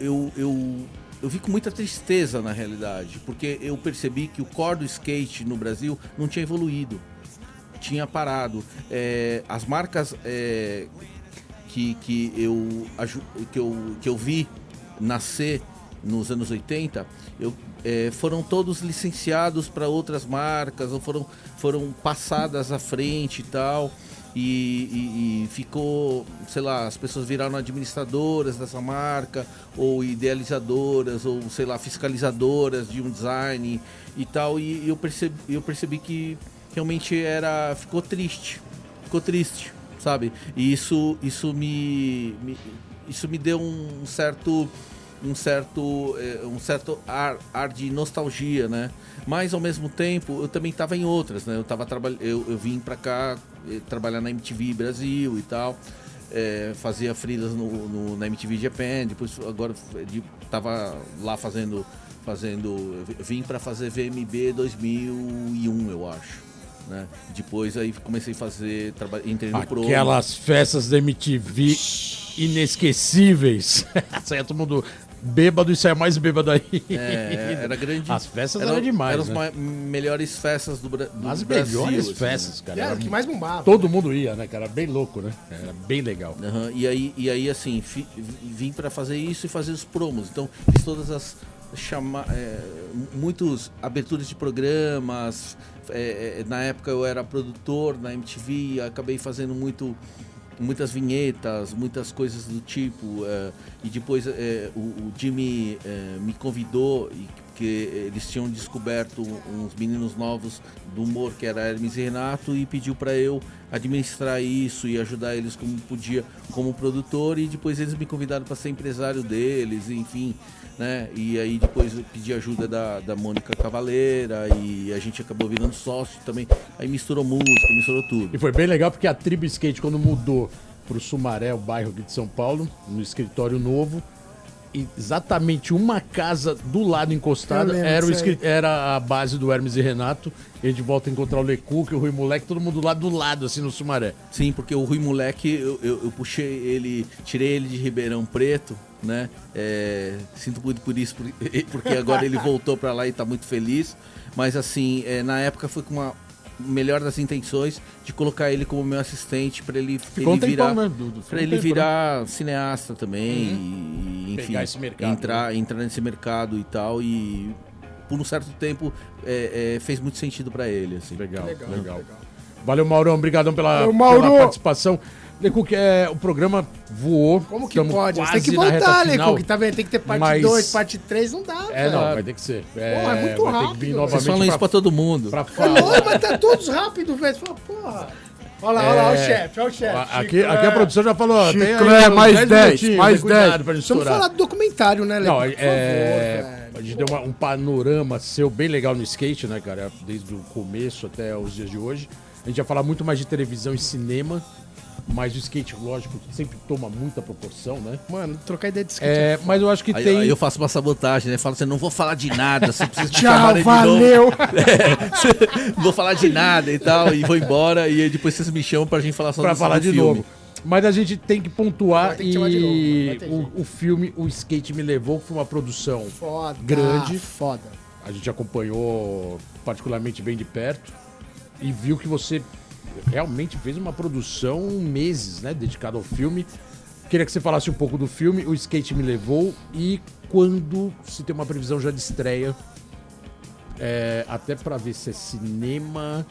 vi com muita tristeza, na realidade, porque eu percebi que o core do skate no Brasil não tinha evoluído, tinha parado. As marcas que eu vi nascer nos anos 80, foram todos licenciados para outras marcas, ou foram passadas à frente e tal, e ficou, sei lá, as pessoas viraram administradoras dessa marca, ou idealizadoras, ou sei lá, fiscalizadoras de um design e tal, e eu percebi que realmente ficou triste, sabe? E isso me deu um certo ar de nostalgia, né? Mas ao mesmo tempo eu também estava em outras, né? Eu vim para cá trabalhar na MTV Brasil e tal, fazia freelas na MTV Japan, depois agora estava lá vim para fazer VMB 2001, eu acho, né? Depois aí comecei a fazer, entrei no Pro. Aquelas festas da MTV inesquecíveis. Saia todo mundo bêbado e saia mais bêbado aí. Era grande. As festas eram demais. Eram né? as melhores festas do Brasil. As melhores assim, festas, cara. Era o que mais bombava. Todo mundo ia, né, cara? Bem louco, né? Era bem legal. Uhum. E aí assim, vim para fazer isso e fazer os promos. Então, fiz todas as muitos aberturas de programas. Na época eu era produtor na MTV, acabei fazendo muitas vinhetas, muitas coisas do tipo, e depois o Jimmy me convidou, porque eles tinham descoberto uns meninos novos do humor, que era Hermes e Renato, e pediu para eu administrar isso e ajudar eles como podia, como produtor, e depois eles me convidaram para ser empresário deles, enfim, né? E aí depois eu pedi ajuda da Mônica Cavaleira, e a gente acabou virando sócio também. Aí misturou música, misturou tudo. E foi bem legal porque a Tribo Skate, quando mudou pro Sumaré, o bairro aqui de São Paulo, no escritório novo, exatamente uma casa do lado encostado era a base do Hermes e Renato. E a gente volta a encontrar o Lecuc, o Rui Moleque, todo mundo do lado, assim, no Sumaré. Sim, porque o Rui Moleque, eu puxei ele, tirei ele de Ribeirão Preto, né? Sinto muito por isso, porque agora ele voltou pra lá e tá muito feliz. Mas assim, na época foi com uma melhor das intenções de colocar ele como meu assistente para ele virar cineasta também, e enfim, pegar esse mercado, entrar nesse mercado e tal, e por um certo tempo fez muito sentido para ele, assim. Legal. Valeu, Maurão, obrigadão pela Mauro. participação. Lecook, o programa voou. Como que estamos pode? Você tem que quase na reta voltar, final. Lecook, tá vendo? Tem que ter parte Mas- 2, parte 3, não dá, velho. Não, vai ter que ser. é muito vai ter que rápido, vir velho. novamente Vocês falam isso pra todo mundo. pra É falar. louco, mas tá todos rápido, velho. Você fala, porra. Olha lá, olha o chefe, olha o chefe. Aqui a produção já falou, ó, tem aí Chiclé, uns mais 10 10, minutinhos, mais tem cuidado 10. pra gente Vamos estourar. falar do documentário, né, Lecook? Não, Por favor, velho. a gente deu um panorama seu bem legal no skate, né, cara? Desde o começo até os dias de hoje. A gente vai falar muito mais de televisão e cinema, mas o skate, lógico, sempre toma muita proporção, né? Mano, trocar ideia de skate. Mas eu acho que Aí, tem... aí eu faço uma sabotagem, né? Falo assim, não vou falar de nada, você precisa me Tchau, chamarem de valeu. novo. Não vou falar de nada e tal, e vou embora, e aí depois vocês me chamam pra gente falar só Pra falar do de filme. novo. Mas a gente tem que pontuar Vai ter que chamar de novo, vai ter jeito. o filme O Skate Me Levou foi uma produção Foda. grande. Foda. A gente acompanhou particularmente bem de perto e viu que você realmente fez uma produção meses, né, dedicada ao filme. Queria que você falasse um pouco do filme O Skate Me Levou e quando se tem uma previsão já de estreia, até pra ver se é cinema,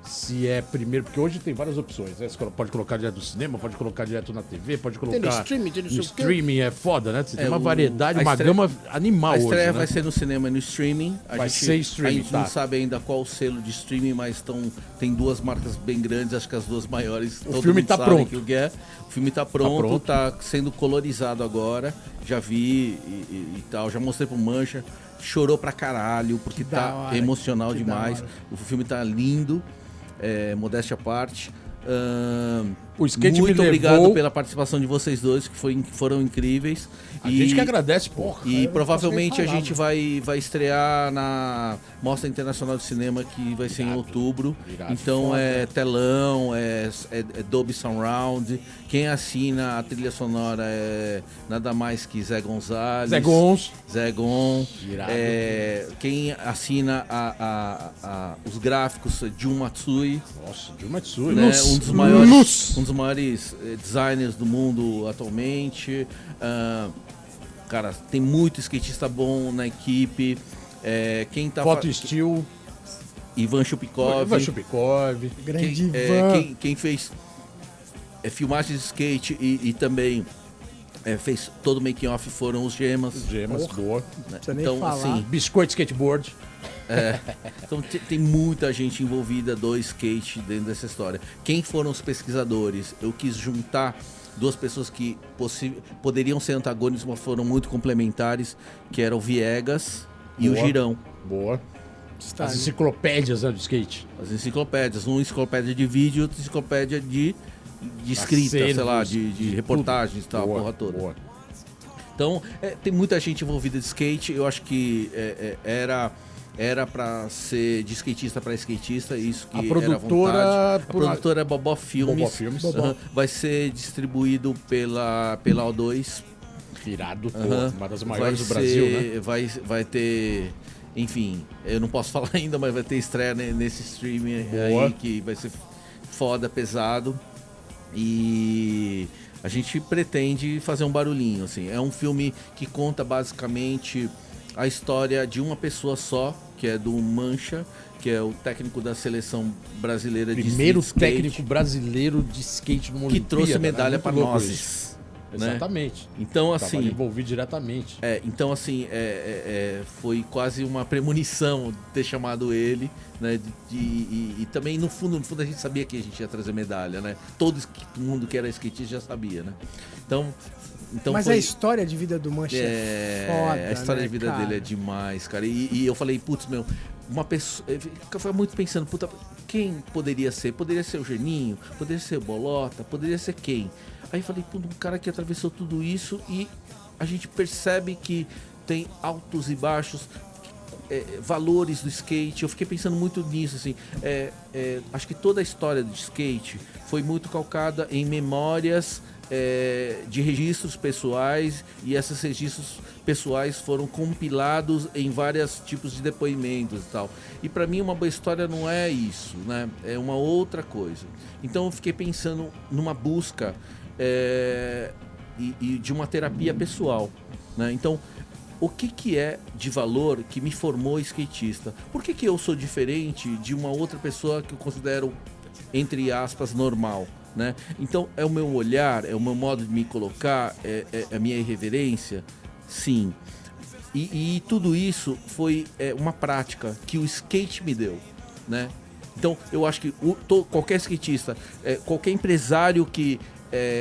se é primeiro, porque hoje tem várias opções, né? Você pode colocar direto no cinema, pode colocar direto na TV, pode colocar no streaming, tem não no sei o quê. streaming, é foda, né? Você tem uma o- variedade, a uma estreia- gama animal A hoje, estreia né? vai ser no cinema e no streaming. Vai ser streaming, A gente tá. não sabe ainda qual o selo de streaming, mas tem duas marcas bem grandes, acho que as duas maiores. todo filme mundo tá sabe pronto. que o que é. O filme tá pronto, pronto. tá sendo colorizado agora. Já vi e tal, já mostrei pro Mancha. Chorou pra caralho, porque Que da tá hora, emocional que da demais. hora. O filme tá lindo, modéstia à parte. O Skate Muito Me obrigado Levou. pela participação de vocês dois, que foram incríveis. A gente que agradece, porra. E não provavelmente posso nem a falar, gente vai estrear na Mostra Internacional de Cinema, que vai ser em outubro. Irado. Então Foda. é telão, é Dolby Surround. Quem assina a trilha sonora é nada mais que Zé Gonzalez. Zé Gons. Irado. Quem assina os gráficos é Jun Matsui, Nossa, Jun Matsui. né? Um dos maiores designers do mundo atualmente. Cara, tem muito skatista bom na equipe. Quem tá Foto Steel. Ivan Shupikov. Ivan Shupikov. Grande Ivan. Quem fez filmagens de skate e também fez todo o making off foram os Gemas. Gemas, boa. Né? precisa nem Então, falar. assim, Biscoito Skateboard. então tem muita gente envolvida do skate dentro dessa história. Quem foram os pesquisadores? Eu quis juntar duas pessoas que poderiam ser antagônicos, mas foram muito complementares, que eram o Viegas e o Boa. Girão. Boa. Está As aí. enciclopédias, né, do skate. As enciclopédias, uma enciclopédia de vídeo e outra enciclopédia de escrita, sei lá, de reportagens e tal, a Boa, porra toda. boa. Então, tem muita gente envolvida de skate. Eu acho que era pra ser de skatista para skatista, isso que A era produtora- vontade. A produtora é Bobó Filmes. Bobó Filmes. Aham. Vai ser distribuído pela O2. Irado, pô. Aham. Uma das maiores do Brasil, né? Vai ter... Enfim, eu não posso falar ainda, mas vai ter estreia nesse streaming Boa. aí, que vai ser foda, pesado. E a gente pretende fazer um barulhinho, assim. É um filme que conta basicamente a história de uma pessoa só, que é do Mancha, que é o técnico da seleção brasileira Primeiro de street skate, técnico brasileiro de skate numa que Olimpíada, trouxe né? medalha Muito pra louco nós. isso. né? Exatamente. Então, Tava assim, envolvido diretamente. então, assim, foi quase uma premonição ter chamado ele, né? E também, no fundo, a gente sabia que a gente ia trazer medalha, né? Todo mundo que era skatista já sabia, né? Então Mas foi, a história de vida do Mancha é foda, a história né, de vida cara? dele é demais, cara. E eu falei, putz, meu, uma pessoa. Eu fui muito pensando, puta, quem poderia ser? Poderia ser o Geninho, poderia ser o Bolota, poderia ser quem? Aí eu falei, puta, um cara que atravessou tudo isso e a gente percebe que tem altos e baixos, valores do skate. Eu fiquei pensando muito nisso, assim. Acho que toda a história do skate foi muito calcada em memórias de registros pessoais, e esses registros pessoais foram compilados em vários tipos de depoimentos e tal. E para mim uma boa história não é isso, né? É uma outra coisa. Então eu fiquei pensando numa busca e de uma terapia pessoal, né? Então, o que é de valor que me formou skatista? Por que eu sou diferente de uma outra pessoa que eu considero, entre aspas, normal? né? Então, é o meu olhar, é o meu modo de me colocar, é a minha irreverência? Sim. E tudo isso foi uma prática que o skate me deu, né? Então, eu acho que qualquer skatista, qualquer empresário que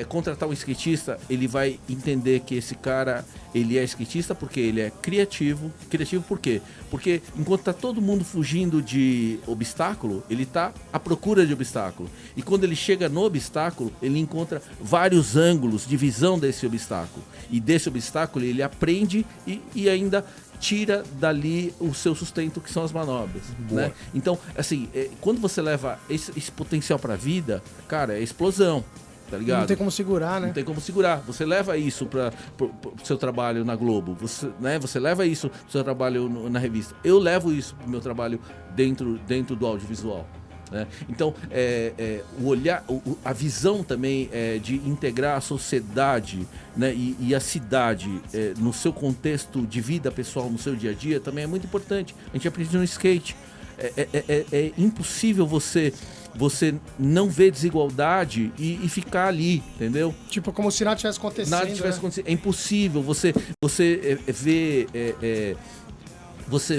contratar um skatista, ele vai entender que esse cara, ele é skatista porque ele é criativo. Criativo por quê? Porque enquanto tá todo mundo fugindo de obstáculo, ele tá à procura de obstáculo. E quando ele chega no obstáculo, ele encontra vários ângulos de visão desse obstáculo. E desse obstáculo ele aprende e ainda tira dali o seu sustento, que são as manobras, né? Então, assim, quando você leva esse potencial pra vida, cara, é explosão. Tá ligado? Não tem como segurar, né? Não tem como segurar. Você leva isso pro seu trabalho na Globo, você leva isso pro seu trabalho na revista. Eu levo isso pro meu trabalho dentro do audiovisual, né? Então, o olhar, a visão também de integrar a sociedade, né, e a cidade no seu contexto de vida pessoal, no seu dia a dia, também é muito importante. A gente aprende no skate. É impossível você não ver desigualdade e ficar ali, entendeu? Tipo, como se nada tivesse acontecendo. Nada tivesse acontecendo. É impossível você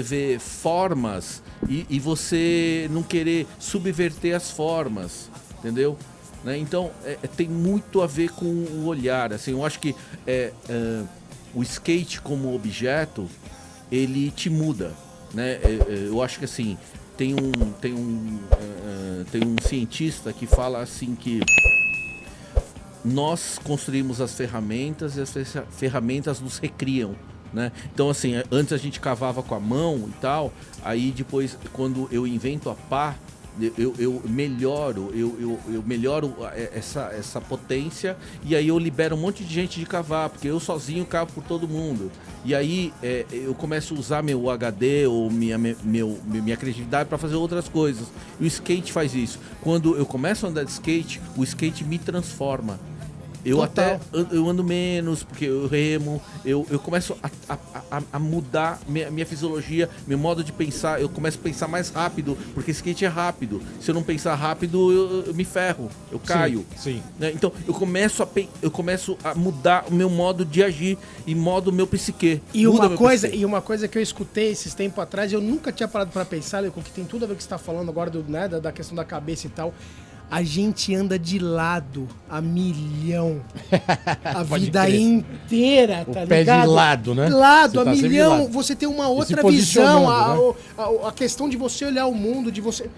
ver formas e você não querer subverter as formas, entendeu? Né? Então, tem muito a ver com o olhar. Assim, eu acho que o skate como objeto, ele te muda, né? Eu acho que assim, tem um cientista que fala assim que nós construímos as ferramentas e as ferramentas nos recriam, né? Então, assim, antes a gente cavava com a mão e tal, aí depois, quando eu invento a pá, eu melhoro essa potência, e aí eu libero um monte de gente de cavar, porque eu sozinho cavo por todo mundo. E aí eu começo a usar meu HD ou minha criatividade para fazer outras coisas. E o skate faz isso. Quando eu começo a andar de skate, o skate me transforma. Eu eu ando menos, porque eu remo, eu começo a mudar minha fisiologia, meu modo de pensar, eu começo a pensar mais rápido, porque skate é rápido. Se eu não pensar rápido, eu me ferro, eu caio. Sim. Né? Então, eu começo a mudar o meu modo de agir e modo meu psique. E uma coisa que eu escutei esses tempos atrás, eu nunca tinha parado pra pensar, com que tem tudo a ver com o que você tá falando agora, da questão da cabeça e tal. A gente anda de lado a milhão. A vida crer. Inteira, tá o pé ligado? de lado, né? De lado, Você a tá sempre de milhão. lado. Você tem uma E outra se visão. posicionando, A questão de você olhar o mundo, de você...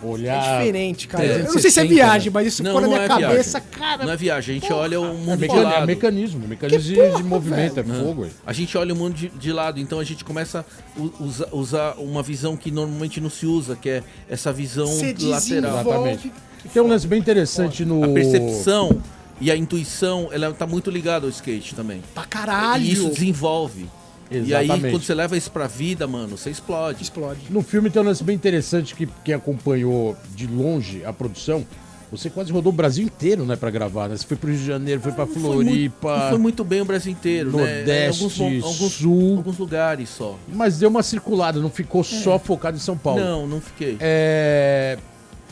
Olhar É diferente, cara. Eu não 360, sei se é viagem, né? mas isso Não, ficou na não minha é cabeça, viagem. cara. Não é viagem, a gente olha o mundo de É lado. mecanismo de movimento, velho. é fogo. Aí. A gente olha o mundo de lado, então a gente começa a usar uma visão que normalmente não se usa, que é essa visão Você lateral. Exatamente. Tem um lance bem interessante no... A percepção e a intuição, ela tá muito ligada ao skate também. Pra caralho. E isso desenvolve. E aí, Exatamente. quando você leva isso pra vida, mano, você explode. Explode. No filme tem um lance bem interessante que quem acompanhou de longe a produção, você quase rodou o Brasil inteiro, né, pra gravar, né? Você foi pro Rio de Janeiro, foi pra Floripa... Não foi muito bem o Brasil inteiro, Nordeste, né? Sul... Alguns lugares só. Mas deu uma circulada, não ficou só focado em São Paulo. Não fiquei.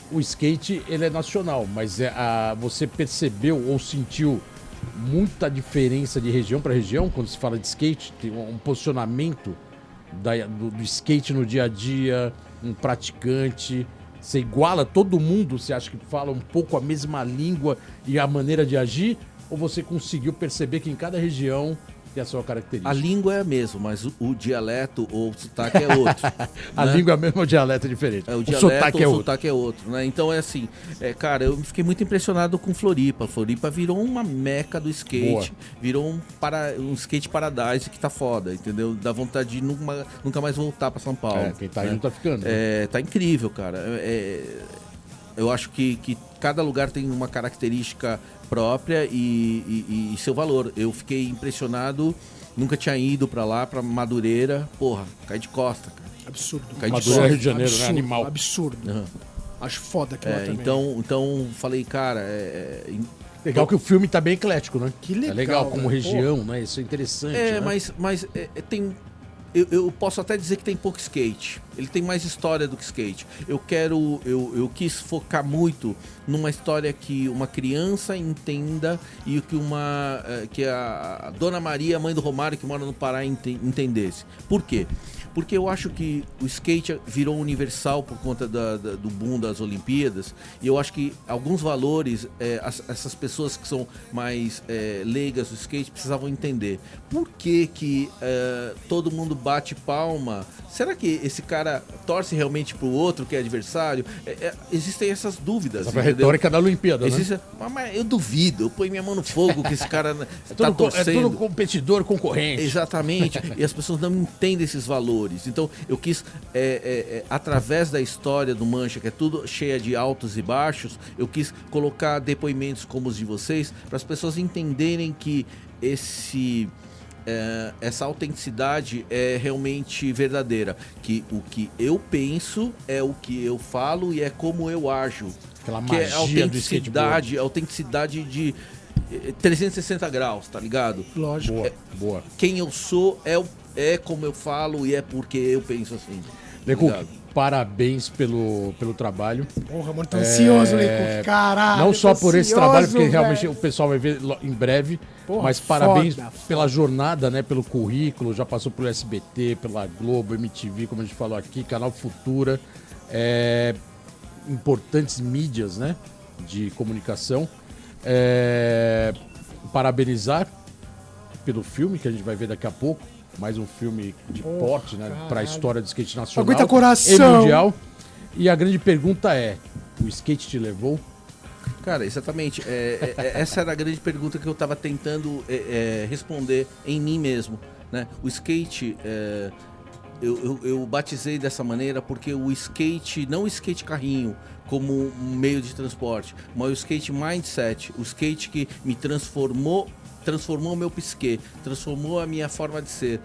O skate, ele é nacional, mas você percebeu ou sentiu muita diferença de região para região quando se fala de skate? Tem um posicionamento do skate no dia a dia, um praticante. Você iguala todo mundo? Você acha que fala um pouco a mesma língua e a maneira de agir? Ou você conseguiu perceber que em cada região tem a sua característica? A língua é a mesma, mas o dialeto ou o sotaque é outro. A né? língua é a mesma, o dialeto é diferente. O dialeto sotaque ou o sotaque é outro, né? Então é assim, cara, eu fiquei muito impressionado com Floripa. Floripa virou uma meca do skate, Boa. virou um skate paradise que tá foda, entendeu? Dá vontade de nunca mais voltar pra São Paulo. Quem tá indo tá ficando. Né? Tá incrível, cara. Eu acho que cada lugar tem uma característica própria e seu valor. Eu fiquei impressionado, nunca tinha ido pra lá, pra Madureira. Porra, cai de costa, cara. Absurdo. Cai de Madureira, costa. Rio de Janeiro, absurdo, né? Animal. Absurdo. Uhum. Acho foda aquilo lá também. Então falei, cara, Legal que o filme tá bem eclético, né? Que legal, É legal como velho. região, né? Isso é interessante. né? mas tem. eu posso até dizer que tem pouco skate. Ele tem mais história do que skate. Eu quis focar muito numa história que uma criança entenda e que a Dona Maria, mãe do Romário, que mora no Pará, entendesse. Por quê? Porque eu acho que o skate virou universal por conta do boom das Olimpíadas, e eu acho que alguns valores, essas pessoas que são mais leigas do skate precisavam entender. Por que todo mundo bate palma? Será que esse cara torce realmente pro outro que é adversário? Existem essas dúvidas. Essa foi a retórica da Olimpíada, né? Mas eu duvido, eu ponho minha mão no fogo que esse cara tá torcendo. É tudo competidor, concorrente. Exatamente, e as pessoas não entendem esses valores. Então eu quis, através da história do Mancha, que é tudo cheia de altos e baixos, eu quis colocar depoimentos como os de vocês, para as pessoas entenderem que essa autenticidade é realmente verdadeira, que o que eu penso é o que eu falo e é como eu ajo. Aquela que é autenticidade de 360 graus, tá ligado? Lógico. Boa. Quem eu sou é como eu falo e é porque eu penso assim. Lecoq, parabéns pelo trabalho. Porra, mano, tô ansioso, Lecoq, caralho. Não só por esse trabalho, porque velho. realmente o pessoal vai ver em breve, porra, mas parabéns foda. pela jornada, né, pelo currículo, já passou pelo SBT, pela Globo, MTV, como a gente falou aqui, Canal Futura, importantes mídias, né, de comunicação. Parabenizar pelo filme que a gente vai ver daqui a pouco. Mais um filme de porte, né? Para a história do skate nacional aguenta coração. E mundial. E a grande pergunta é: o skate te levou? Cara, exatamente. Essa era a grande pergunta que eu estava tentando responder em mim mesmo, né? O skate, eu batizei dessa maneira porque o skate, não o skate carrinho como um meio de transporte, mas o skate mindset, o skate que me transformou o meu psique, transformou a minha forma de ser,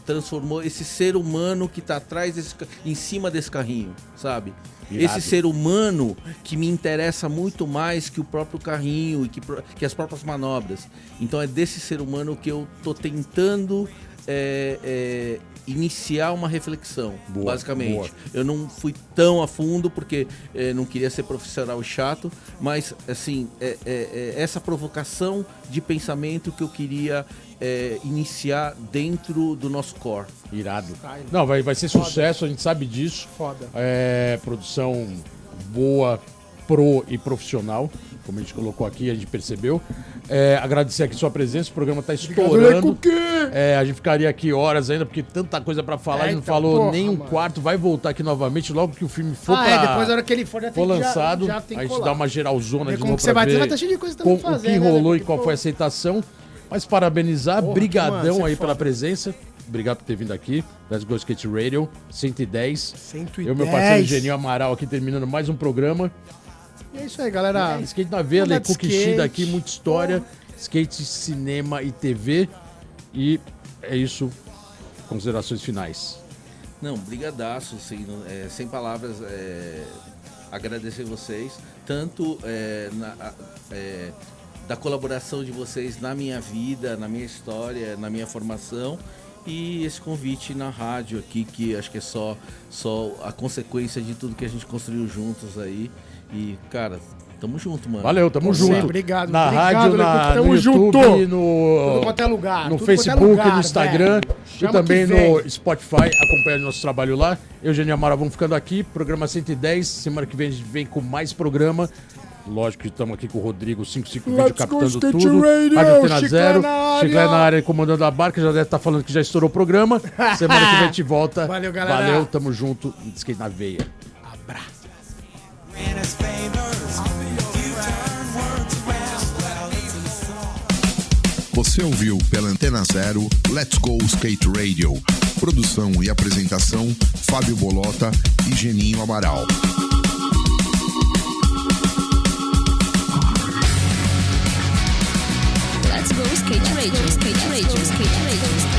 transformou esse ser humano que está atrás em cima desse carrinho, sabe? Irado. Esse ser humano que me interessa muito mais que o próprio carrinho e que as próprias manobras. Então é desse ser humano que eu tô tentando iniciar uma reflexão, basicamente. Boa. Eu não fui tão a fundo porque não queria ser profissional chato, mas assim, essa provocação de pensamento que eu queria iniciar dentro do nosso core. Irado. Não, vai ser sucesso, a gente sabe disso. Foda. Produção boa, pro e profissional, como a gente colocou aqui, a gente percebeu. Agradecer aqui sua presença, o programa está estourando. A gente ficaria aqui horas ainda, porque tanta coisa para falar, a gente não falou nem um quarto, vai voltar aqui novamente logo que o filme for depois da hora que ele for, lançado, já tem a gente dá uma geralzona de novo você vai ver ter cheio de coisa também o que rolou e qual foi a aceitação. Mas parabenizar, brigadão aí pela presença. Obrigado por ter vindo aqui. Let's Go Skate Radio 110. 110. Eu e meu parceiro Geninho Amaral aqui terminando mais um programa. E é isso aí, galera. Skate na veia, Lecoq Kishida aqui, muita história. Skate, cinema e TV. E é isso. Considerações finais. Não, brigadaço, sem palavras. Agradecer vocês. Tanto da colaboração de vocês na minha vida, na minha história, na minha formação. E esse convite na rádio aqui, que acho que é só a consequência de tudo que a gente construiu juntos aí. E, cara, tamo junto, mano. Valeu, tamo junto. Obrigado. Na rádio, no junto. YouTube, tudo quanto é lugar. No Facebook, no Instagram e também no Spotify. Acompanha nosso trabalho lá. Eu, Geninho Amaral, vamos ficando aqui. Programa 110. Semana que vem a gente vem com mais programa. Lógico que estamos aqui com o Rodrigo 55 Vídeo captando tudo. Rádio Antena Zero. Chiclé na área comandando a barca. Já deve estar falando que já estourou o programa. Semana que vem a gente volta. Valeu, galera. Valeu, tamo junto. Skate na veia. Abraço. Você ouviu pela Antena Zero Let's Go Skate Radio. Produção e apresentação Fábio Bolota e Geninho Amaral. Let's Go Skate Radio, Skate Radio, Skate Radio.